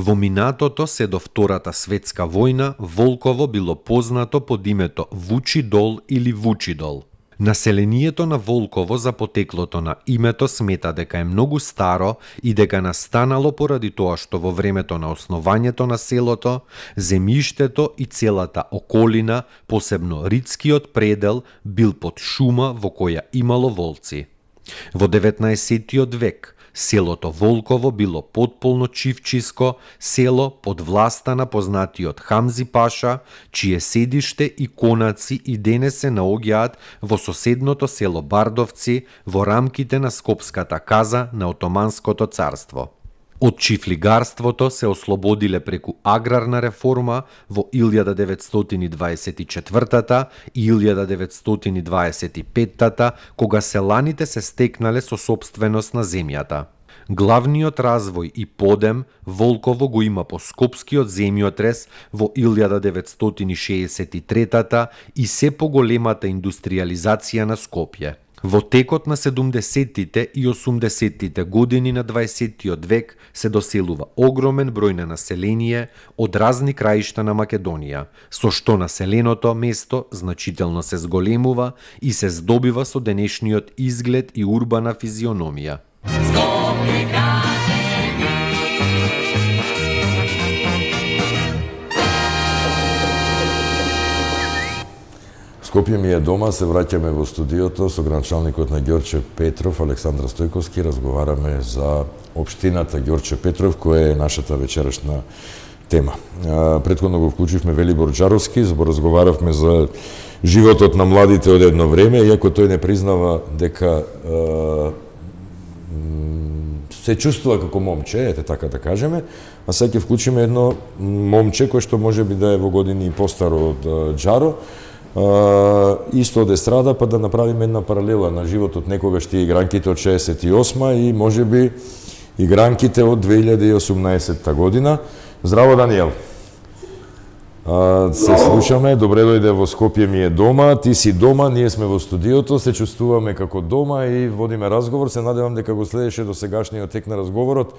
Во минатото се до Втората светска војна, Волково било познато под името Вучидол или Вучидол. Населението на Волково за потеклото на името смета дека е многу старо и дека настанало поради тоа што во времето на основањето на селото, земјиштето и целата околина, посебно Ридскиот предел, бил под шума во која имало волци. Во 19. век, селото Волково било потполно чивчиско село под власта на познатиот Хамзи Паша, чие седиште и конаци и денес се наоѓаат во соседното село Бардовци во рамките на Скопската каза на Отоманското царство. Од чифлигарството се ослободиле преку аграрна реформа во 1924 и 1925 кога селаните се стекнале со сопственост на земјата. Главниот развој и подем Волково го има по Скопскиот земјотрес во 1963 и се поголемата индустриализација на Скопје. Во текот на 70-тите и 80-тите години на 20-тиот век се доселува огромен број на население од разни краишта на Македонија, со што населеното место значително се зголемува и се здобива со денешниот изглед и урбана физиономија. Скопје ми е дома, се враќаме во студиото со градоначалникот на Ѓорче Петров, Александра Стојковски, разговараме за општината Ѓорче Петров, која е нашата вечерашна тема. Претходно го вклучивме Велибор Џаровски, разговаравме за животот на младите од едно време, иако тој не признава дека се чувствува како момче, ете така да кажеме, а сега ќе вклучиме едно момче кој што може би да е во години постаро од Џаро, исто од естрада, па да направиме една паралела на животот некогаш тие игранките од 68 и може би игранките од 2018 година. Здраво, Даниел. Се слушаме, добре дојде во Скопје ми е дома, ти си дома, ние сме во студиото, се чувствуваме како дома и водиме разговор. Се надевам дека го следеше до сегашниот тек на разговорот.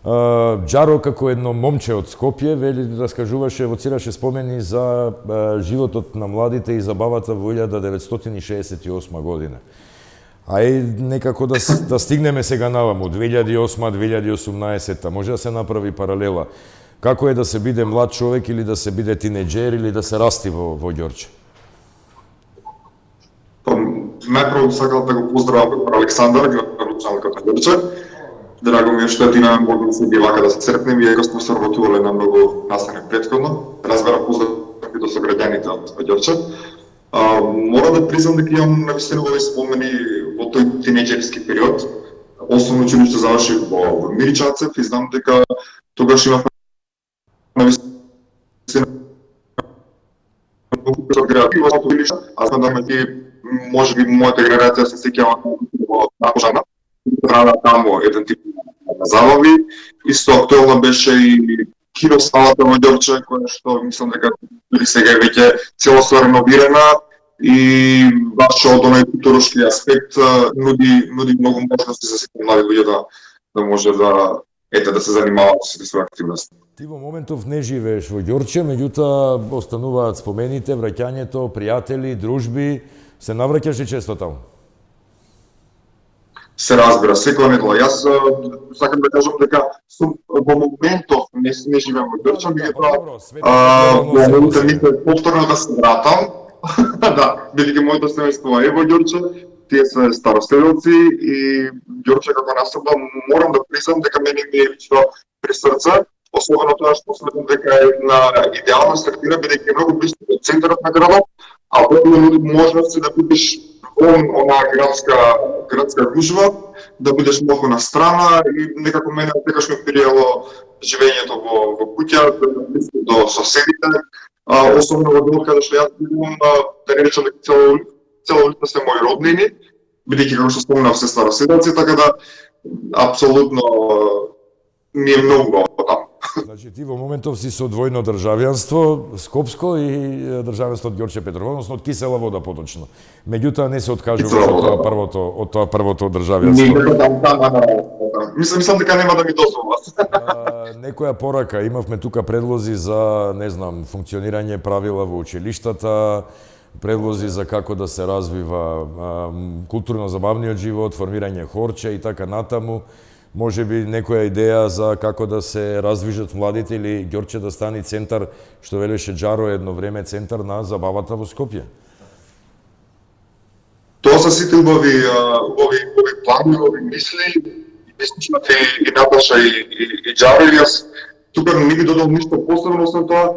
Џаро како едно момче од Скопје, вели, раскажуваше, евоцираше спомени за животот на младите и забавата во 1968 година. Ај некако да стигнеме сега наваму, 2008-2018, може да се направи паралела. Како е да се биде млад човек или да се биде тинеџер или да се расти во Ѓорче? Најпрво сакам да го поздравам Александар, градоначалникот на Ѓорче. Драго ми е што Тина може да се би вака да се црпнем, иако сме соработувале на многу настани претходно. Разбира поздрави до сограѓаните од Ѓорче. Мора да признам дека имам навистина овој спомени во тој тинеџерски период. Основно училиште завршив во Миричанцев и знам дека тогаш имав навистина а знам дека може би мојата генерација се сеќава на Кожана. Трана тамо еден тип на забави. Исто актуелна беше и киносалата во Ѓорче, која што мислам дека или сега е веќе целосно реновирана и баш од оној културушки аспект нуди многу можности за сите млади луѓе да може да се занимаваат со сите своји активности. Ти во моментов не живееш во Ѓорче, меѓутоа остануваат спомените, враќањето, пријатели, дружби. Се навраќаш ли често таму? Се разбира, секоја недела. Јас сакам да кажам дека во моментов не живеам во Ѓорче, меѓутоа во моментот ми се повторно да се вратам. Да, бидејќи моето семејство е во Ѓорче, тие се староселци и Ѓорче како населба морам да признам дека мене ми е лично при срце, особено тоа што сметам дека е една идеална средина, бидејќи е многу близко до центарот на градот, а нуди можности да бидеш вон онаа градска гужва, да бидеш малку на страна и некако мене секогаш ми приело живењето во куќа, до соседите, особено во делот каде што јас бидам, да не речам дека цело улица се мои роднини, бидејќи како што спомнав се староседелци, така да апсолутно ми е многу таму. Значи ти во моментов си со двојно државјанство, скопско и државјанство од Ѓорче Петров, односно од Кисела Вода поточно. Меѓутоа не се откажуваш од тоа првото државјанство. Мислам дека нема да ми дозволат. Некоја порака, имавме тука предлози за, не знам, функционирање правила во училиштата, предлози за како да се развива културно-забавниот живот, формирање хорче и така натаму. Може би некоја идеја за како да се раздвижат младите или Ѓорче да стане центар, што велеше Џаро едно време, центар на забавата во Скопје. Тоа се сите убави планови, убави мисли, мисличната и Наташа и Џаро и јас. Тука не би додал ништо посебно, освен тоа,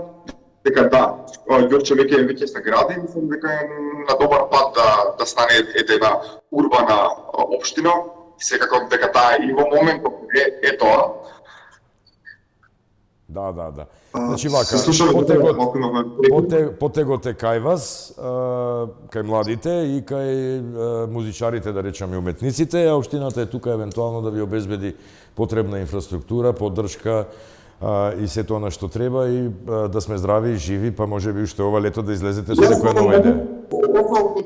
дека да, Ѓорче веќе се гради, мислам дека е на добар пат да стане една урбана општина. Секако дека таа и во моментот е тоа. Да. Значи вака, потегот е кај вас, кај младите и кај музичарите, да речеме, уметниците, а општината е тука евентуално да ви обезбеди потребна инфраструктура, поддршка, и сето она што треба и да сме здрави и живи, па може би уште ова лето да излезете со некоја нова идеја. Ова,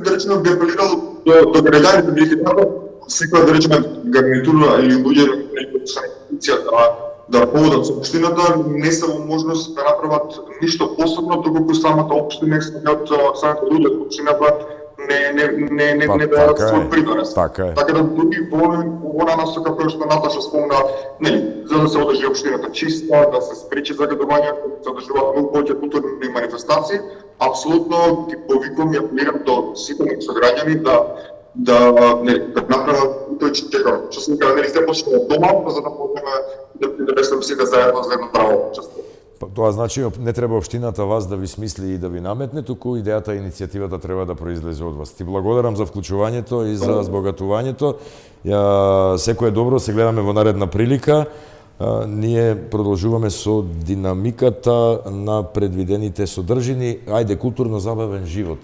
да речеме, би апелирал до граѓаните, бидејќи секоја, да речеме, гарнитура или луѓе или институција да поводат со општината, не се во можност да направат ништо посебно, туку самата општина и самите луѓе од општината не даваат свој придонес. Така да дури во она насока која што Наташа спомна, за да се одржи општината чиста, да се спречи загадувањето, да се одржуваат многу повеќе културни манифестации, апсолутно ги повикувам и апелирам до сите мои сограѓани да направат тој што се каже, се почне од дома, за да можеме да ресим сите заедно за едно право општество. Тоа значи не треба општината вас да ви смисли и да ви наметне, туку идејата и иницијативата треба да произлезе од вас. Ти благодарам за вклучувањето и за збогатувањето. Секое добро, се гледаме во наредна прилика. Ние продолжуваме со динамиката на предвидените содржини. Ајде, културно-забавен живот.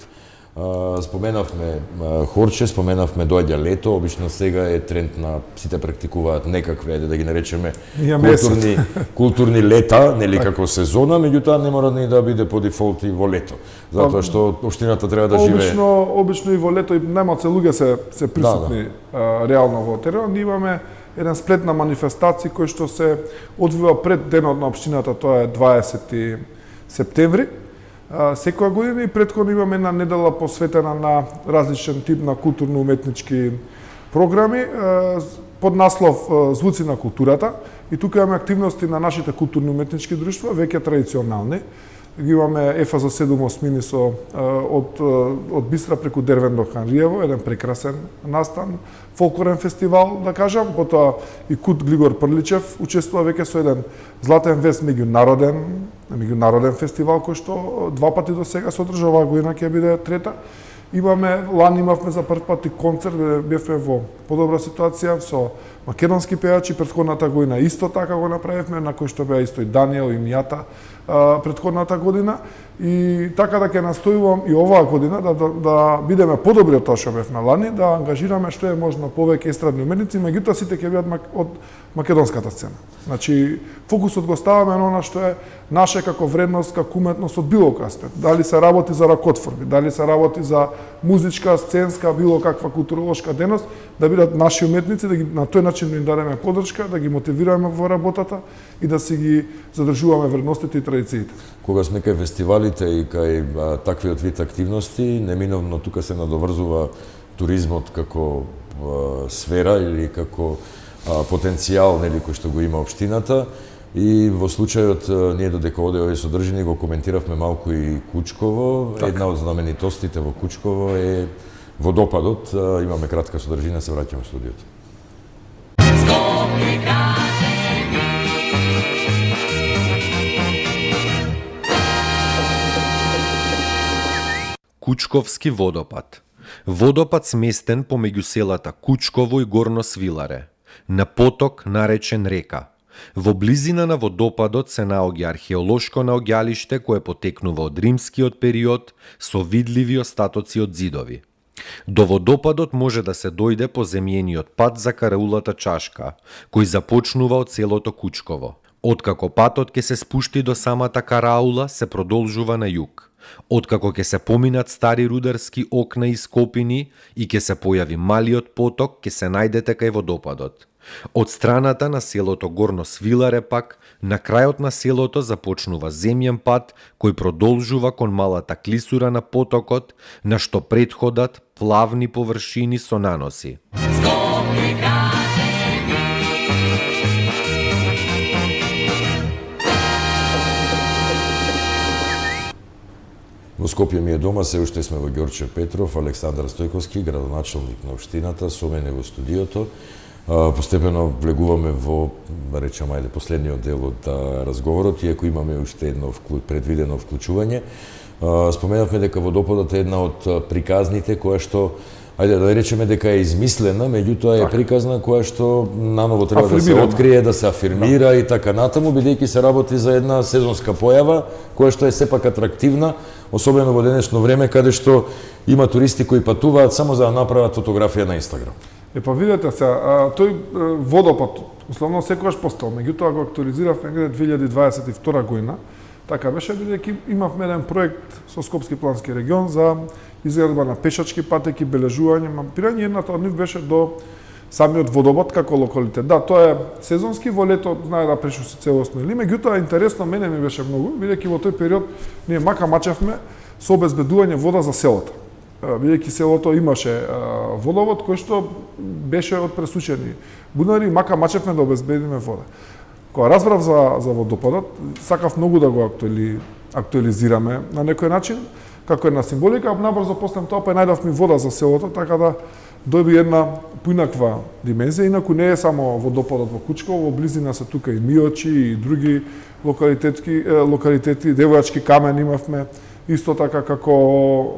Споменавме хорче, споменавме доаѓа лето, обично сега е тренд на сите практикуваат некакви, да ги наречеме културни лета, нели како сезона, меѓутоа не мора ни да биде по дефолт и во лето, затоа што општината треба да живее. Обично и во лето и најмалку луѓе се присутни реално во терен. Ние имаме еден сплет на манифестации кои што се одвива пред денот на општината, тоа е 20 септември. Секоја година и претходно имаме една недела посветена на различен тип на културно-уметнички програми под наслов Звуци на културата, и тука имаме активности на нашите културно-уметнички друштва, веќе традиционални. Имаме ЕФА за 7 осмини од Бистра преку Дервен до Ханриево, еден прекрасен настан, фолклорен фестивал, да кажам, потоа и Кут Глигор Прличев учествува веќе со еден Златен вест меѓународен фестивал кој што 2 пати до сега се одржа, оваа година ќе биде 3-та. Лани имавме за прв пат и концерт, бевме во подобра ситуација со македонски пејачи, претходната година исто така го направивме, на кој што беа исто и Даниел и Мијата претходната година, и така да ќе настојувам и оваа година да бидеме подобри од тоа што бевме лани, да ангажираме што е можно повеќе естрадни уметници, меѓутоа сите ќе бидат од македонската сцена. Значи, фокусот го ставаме на она што е наше како вредност, како уметност од било кој аспект. Дали се работи за ракотворби, дали се работи за музичка, сценска, било каква културолошка дејност, да бидат наши уметници, да ги на тој начин да им дадеме поддршка, да ги мотивираме во работата и да си ги задржуваме вредностите и традициите. Кога сме кај фестивалите и кај таквиот вид активности, неминовно тука се надоврзува туризмот како сфера или како потенцијал, нели, кој што го има општината. И во случајот, ние додека оде овие содржини, го коментиравме малку и Кучково. Так. Една од знаменитостите во Кучково е водопадот. Имаме кратка содржина, се враќаме во студиото. Кучковски водопад. Водопад сместен помеѓу селата Кучково и Горно Свиларе, на поток наречен Река. Во близина на водопадот се наоѓа археолошко наоѓалиште кое потекнува од римскиот период со видливи остатоци од зидови. До водопадот може да се дојде по земјениот пат за караулата Чашка, кој започнува од селото Кучково. Откако патот ќе се спушти до самата караула, се продолжува на југ. Откако ќе се поминат стари рударски окна и скопини и ќе се појави малиот поток, ќе се најдете кај водопадот. Од страната на селото Горно Свиларе пак, на крајот на селото започнува земјен пат кој продолжува кон малата клисура на потокот, на што претходат плавни површини со наноси. Во Скопје ми е дома, се уште сме во Ѓорче Петров, Александар Стојковски, градоначалник на општината, со мене во студиото. Постепено влегуваме во, да речам, ајде, последниот дел од разговорот, иако имаме уште едно предвидено вклучување. Споменавме дека водопадот е една од приказните која што, ајде да речеме дека е измислена, меѓутоа е приказна која што наново треба да се открие, да се афирмира и така натаму, бидејќи се работи за една сезонска појава која што е сепак атрактивна, особено во денешно време каде што има туристи кои патуваат само за да направат фотографија на Инстаграм. Па видете се, тој водопад условно секогаш постал. Меѓутоа го актуализирав негде 2022 година. Така беше, бидејќи имавме еден проект со Скопски плански регион за изградба на пешачки патеки, бележување, мапирање. Едната од нив беше до самиот водобод како локалитет. Да, тоа е сезонски, во лето знае да прешуси целосно или. Меѓутоа интересно мене ми беше многу, бидејќи во тој период ние мака мачевме со обезбедување вода за селото. Бидејќи селото имаше водовод кој што беше од пресучени бунари, мака мачевме да обезбедиме вода. Кога разбрав за водопадот, сакав многу да го актуализираме на некој начин, како една символика, а набрзо после тоа па најдов ми вода за селото, така да доби една поинаква димензија. Инаку не е само водопадот во Кучково, во близина се тука и Миочи и други локалитети, Девојачки камен имавме, исто така како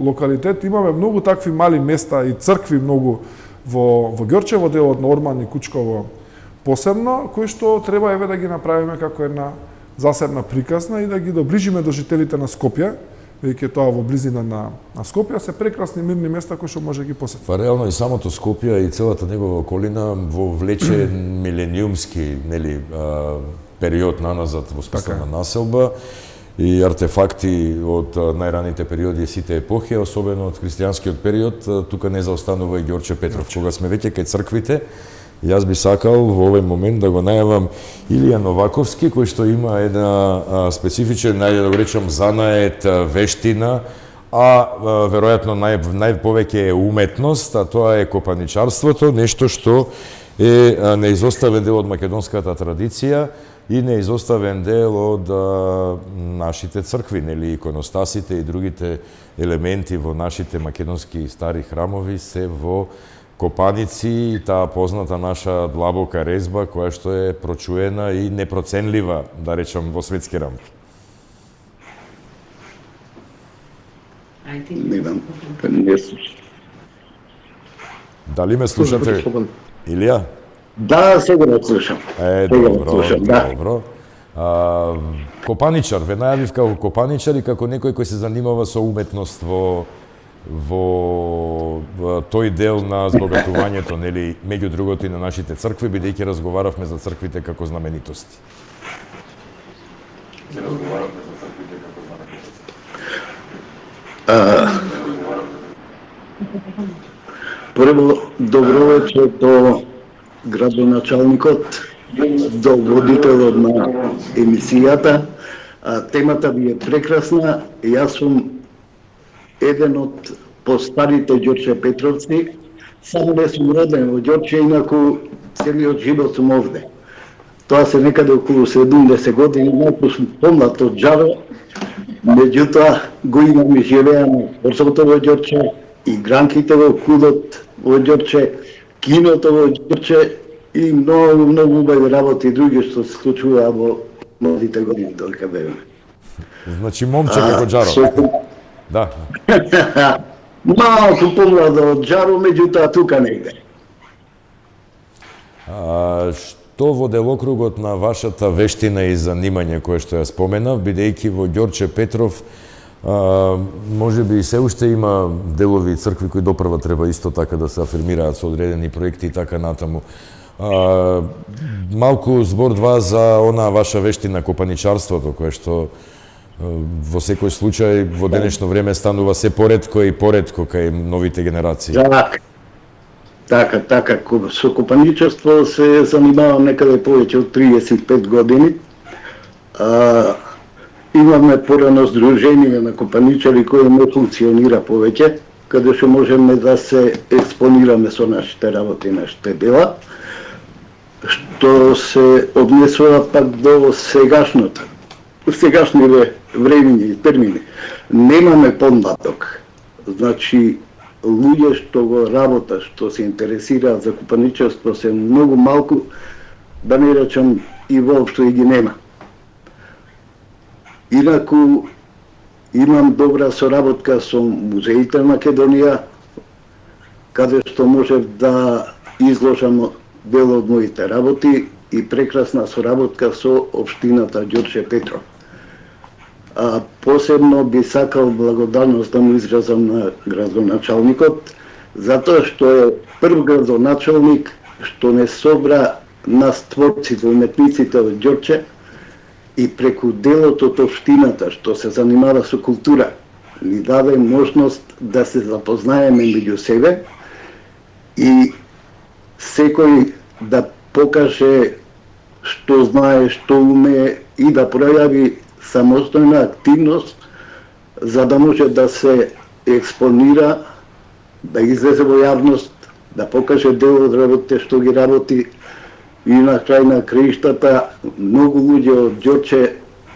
локалитет. Имаме многу такви мали места и цркви многу во Ѓорчево, делот на Орман и Кучково посебно, кои што треба еве да ги направиме како една засебна приказна и да ги доближиме до жителите на Скопје, веќе тоа во близина на Скопје, се прекрасни мирни места кои што може да ги посетиме. Па реално и самото Скопје и целата негова околина вовлече милениумски, нели, период наназад во смисла на населба и артефакти од најраните периоди сите епохи, особено од христијанскиот период, тука не заостанува и Ѓорче Петров. Кога сме веќе кај црквите, јас би сакал во овој момент да го најавам Илија Новаковски, кој што има една специфичен, најде да го речам, занает, вештина, а веројатно најповеќе е уметност, а тоа е копаничарството, нешто што е неизоставен дел од македонската традиција и неизоставен дел од нашите цркви, нели, иконостасите и другите елементи во нашите македонски стари храмови се во копаници и таа позната наша длабока резба која што е прочуена и непроценлива, да речам, во светски рамки. Не слушам. Дали ме слушате, Илија? Да, сега не слушам. Добро. Копаничар, ве најавив како копаничар и како некој кој се занимава со уметност во тој дел на збогатувањето, нели, меѓу другото и на нашите цркви, бидејќи разговаравме за црквите како знаменитости. Прво, добро вечер до градоначалникот, до водителот на емисијата. Темата ви е прекрасна. Јас сум еден од постарите Ѓорче Петровци. Сам не сум роден во Ѓорче, инаку целиот живот сум овде. Тоа се некаде околу 70 години, малку сум помлад од Џаро, меѓутоа го имам и живеам Орсото во Ѓорче, игранките во Кудот во Ѓорче, киното во Ѓорче и многу убави работи други што се случува во младите години додека бевме. Значи момче како Џаро. Да. Малку помладо од Џаро, меѓутоа тука негде. Што во делокругот на вашата вештина и занимање кое што ја споменав, бидејќи во Ѓорче Петров може би се уште има делови и цркви кои допрва треба исто така да се афирмираат со одредени проекти и така натаму. Малку збор-два за онаа ваша вештина копаничарството, кое што во секој случај во денешно време станува се поретко и поретко кај новите генерации. Така, со копаничарство се занимавам некаде повеќе од 35 години. Имаме порано здружение на копаничари кој не функционира повеќе, каде што можеме да се експонираме со нашите работи, нашите дела, што се однесува пак до сегашните времени и термини. Немаме подматок. Значи, луѓе што го работат, што се интересираат за копаничарство се многу малку, да не речам и воопшто и ги нема. Инаку, имам добра соработка со музеите на Македонија, каде што можев да изложам дел од моите работи и прекрасна соработка со општината Ѓорче Петров. Посебно би сакал благодарност да му изразам на градоначалникот, затоа што е прв градоначалник што не собра нас творците, уметниците од Ѓорче и преку делот од општината што се занимава со култура, ни даде можност да се запознаеме меѓу себе и секој да покаже што знае, што уме и да пројави самостојна активност за да може да се експонира, да излезе во јавност, да покаже дел од работите што ги работи и на крај на краиштата многу луѓе од Ѓорче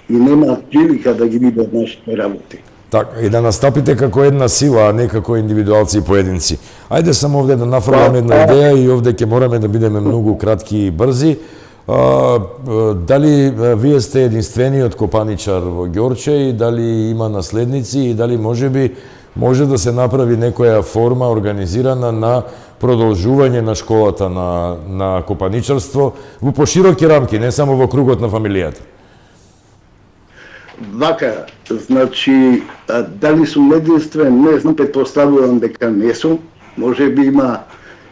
и немаат прилика да ги видат нашите работи. Така, и да настапите како една сила, а не како индивидуалци и поединци. Ајде само овде да нафрламе една идеја и овде ќе мораме да бидеме многу кратки и брзи. Дали вие сте единствениот копаничар во Ѓорче и дали има наследници и дали можеби може да се направи некоја форма организирана на продолжување на школата на копаничарство во пошироки рамки, не само во кругот на фамилијата? Вака, значи, дали сум единствен, не знам, предпоставувам дека не сум. Може би има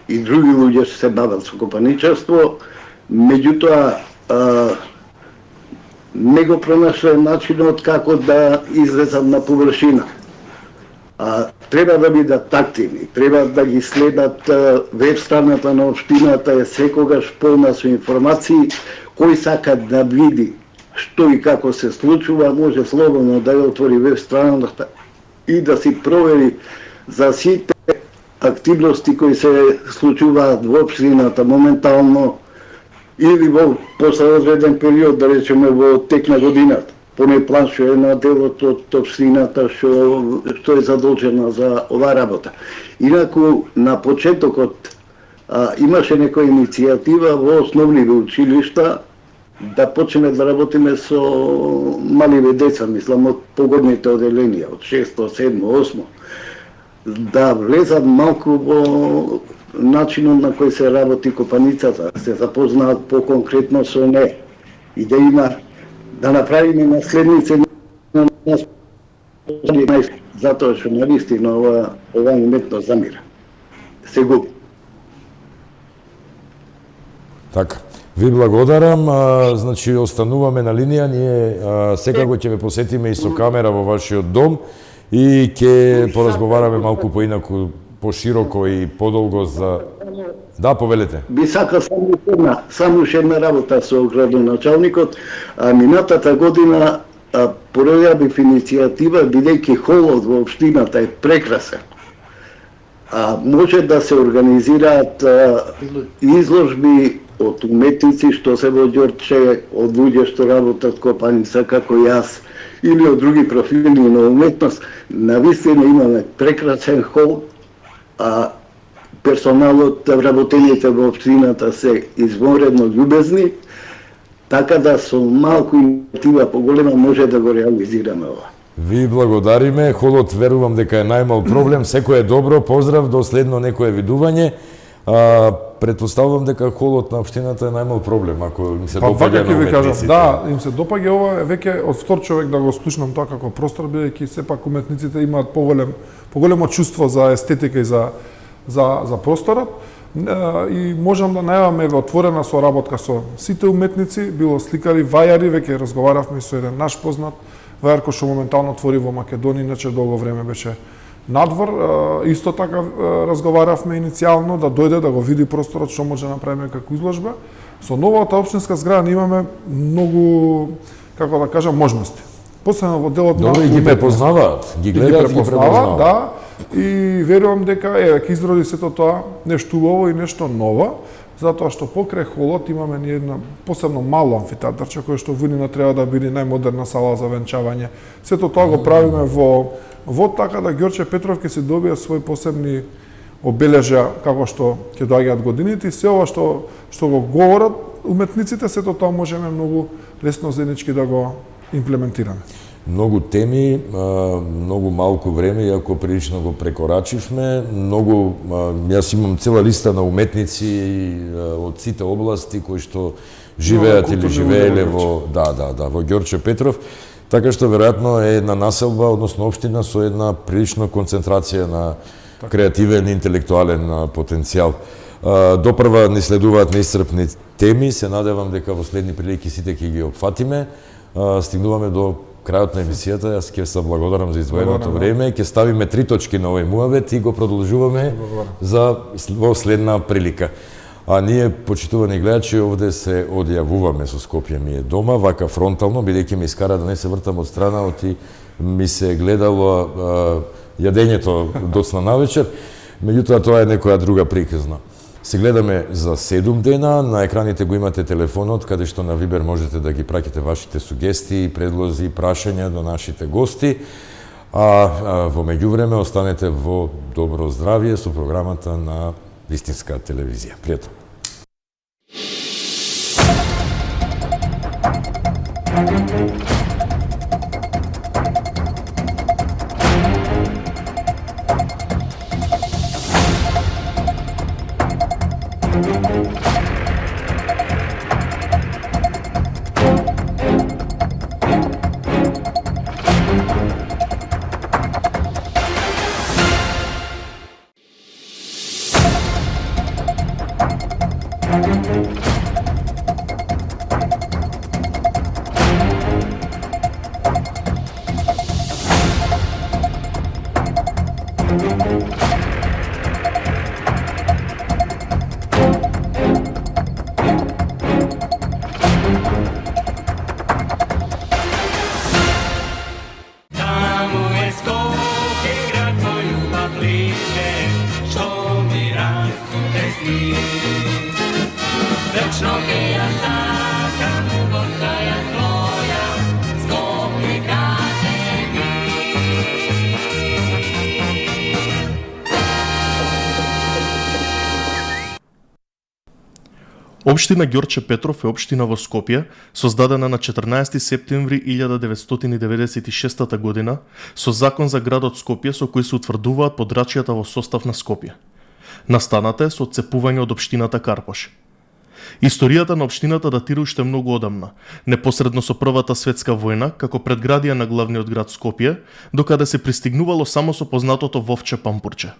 и други луѓе што се бават со копаничарство, меѓутоа не го пронашле начинот како да излезат на површина. Треба да бидат активни, треба да ги следат веб страната на општината е секогаш полна со информации, кој сака да види што и како се случува, може слободно да ја отвори веб страната и да си провери за сите активности кои се случуваат во општината моментално или во после одреден период, да речеме во тек на годината. Поне план што е на делот од општината што е задолжена за оваа работа. Инаку на почетокот имаше некоја иницијатива во основниве училишта да почнеме да работиме со маливе деца, мислам од погодните оделенија, од 6, 7, 8, да влезат малку во начинот на кој се работи копаницата, да се запознаат по-конкретно со нея и да има да направиме наследници на нас, затоа што навистина ова уметност замира. Се губи. Така. Ви благодарам, значи остануваме на линија, ние секако ќе ве посетиме и со камера во вашиот дом и ќе поразговараме малку поинаку, пошироко и подолго за... Да, повелете. Би сакал само една работа со градоначалникот. Минатата година пројавив иницијатива, бидејќи холот во општината е прекрасен. Може да се организираат изложби од уметници што се во Ѓорче, од луѓе што работат копаница како јас, или од други профили на уметност. Навистина имаме прекрасен хол, персоналот, работените во општината се извонредно љубезни, така да со малку иницијатива поголема може да го реализираме ова. Ви благодариме, холот верувам дека е најмал проблем, секој е добро, поздрав до следно некое видување. Предпоставувам дека холот на општината е најмал проблем, ако им се допаѓа на уметниците. Да, им се допаѓа ова, веќе од втор човек да го слушнам тоа како простор, бидејќи сепак уметниците имаат поголемо чувство за естетика и за просторот. И можам да најаваме отворена соработка со сите уметници, било сликари, вајари, веќе разговаравме со еден наш познат вајар кој што моментално твори во Македонија, иначе долго време беше надвор. Исто така разговаравме иницијално да дојде да го види просторот што може да направиме како изложба. Со новата општинска зграда имаме многу, како да кажам, можности. Посебно во делот на уметност. Ги препознаваат, ги гледаат, ги препознаваат, да. И верувам дека ќе изроди сето тоа нешто убаво и нешто ново, затоа што покрај холот имаме ни една посебно мало амфитеатарче кој што винина треба да биде најмодерна сала за венчавање. Сето тоа го правиме во така да Ѓорче Петров ќе се добија свој посебни обележја како што ќе доаѓаат годините и се ова што го говорат уметниците, сето тоа можеме многу лесно заеднички да го имплементираме. Многу теми, многу малку време, иако прилично го прекорачивме. Јас имам цела листа на уметници од сите области кои што живеат или живееле во Ѓорче Петров. Така што веројатно е една населба, односно општина со една прилична концентрација на креативен интелектуален потенцијал. Допрва ни следуваат неисцрпни теми, се надевам дека во следни прилики сите ќе ги опфатиме. Стигнуваме до крајот на емисијата, јас ќе се благодарам за издвоеното време, ќе ставиме 3 точки на овој муавет и го продолжуваме во следна прилика. А ние, почитувани гледачи, овде се одјавуваме со Скопје ми е дома, вака фронтално, бидејќи ме искара да не се вртам од страна, оти ми се гледало јадењето доцна навечер, меѓутоа тоа е некоја друга приказна. Се гледаме за 7 дена, на екраните го имате телефонот, каде што на Вибер можете да ги праќате вашите сугестии, предлози, прашања до нашите гости, а во меѓувреме останете во добро здравје со програмата на Вистинска телевизија. Пријатно. Општина Ѓорче Петров е општина во Скопје, создадена на 14 септември 1996 година со закон за градот Скопје со кој се утврдуваат подрачјата во состав на Скопје. Настаната е со отцепување од општината Карпош. Историјата на општината датира уште многу одамна, непосредно со Првата светска војна, како предградија на главниот град Скопје, докаде се пристигнувало само со познатото вовче пампурче.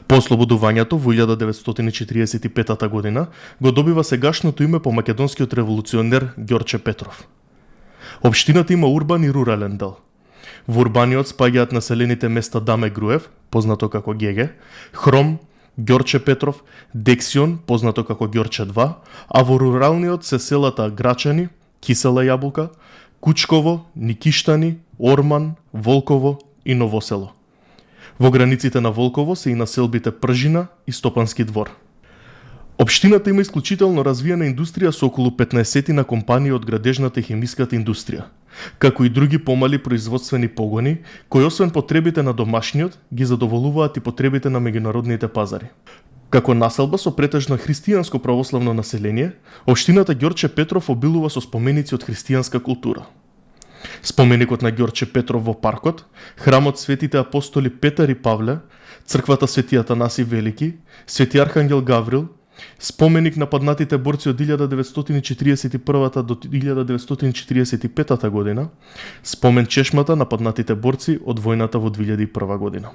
По ослободувањето во 1945 година го добива сегашното име по македонскиот револуционер Ѓорче Петров. Општината има урбан и рурален дел. Во урбаниот спаѓаат населените места Даме Груев, познато како Геге, Хром, Ѓорче Петров, Дексион, познато како Ѓорче 2, а во руралниот се селата Грачани, Кисела Јабука, Кучково, Никиштани, Орман, Волково и Новосело. Во границите на Волково се и населбите Пржина и Стопански двор. Општината има исклучително развиена индустрија со околу 15 на компании од градежната и хемиската индустрија, како и други помали производствени погони, кои освен потребите на домашниот, ги задоволуваат и потребите на меѓународните пазари. Како населба со претежно христијанско православно население, општината Ѓорче Петров обилува со споменици од христијанска култура. Споменикот на Ѓорче Петров во паркот, храмот Светите апостоли Петар и Павле, црквата Свети Атанаси Велики, Свети Архангел Гаврил, споменик на паднатите борци од 1941 до 1945 година, спомен чешмата на паднатите борци од војната во 2001 година.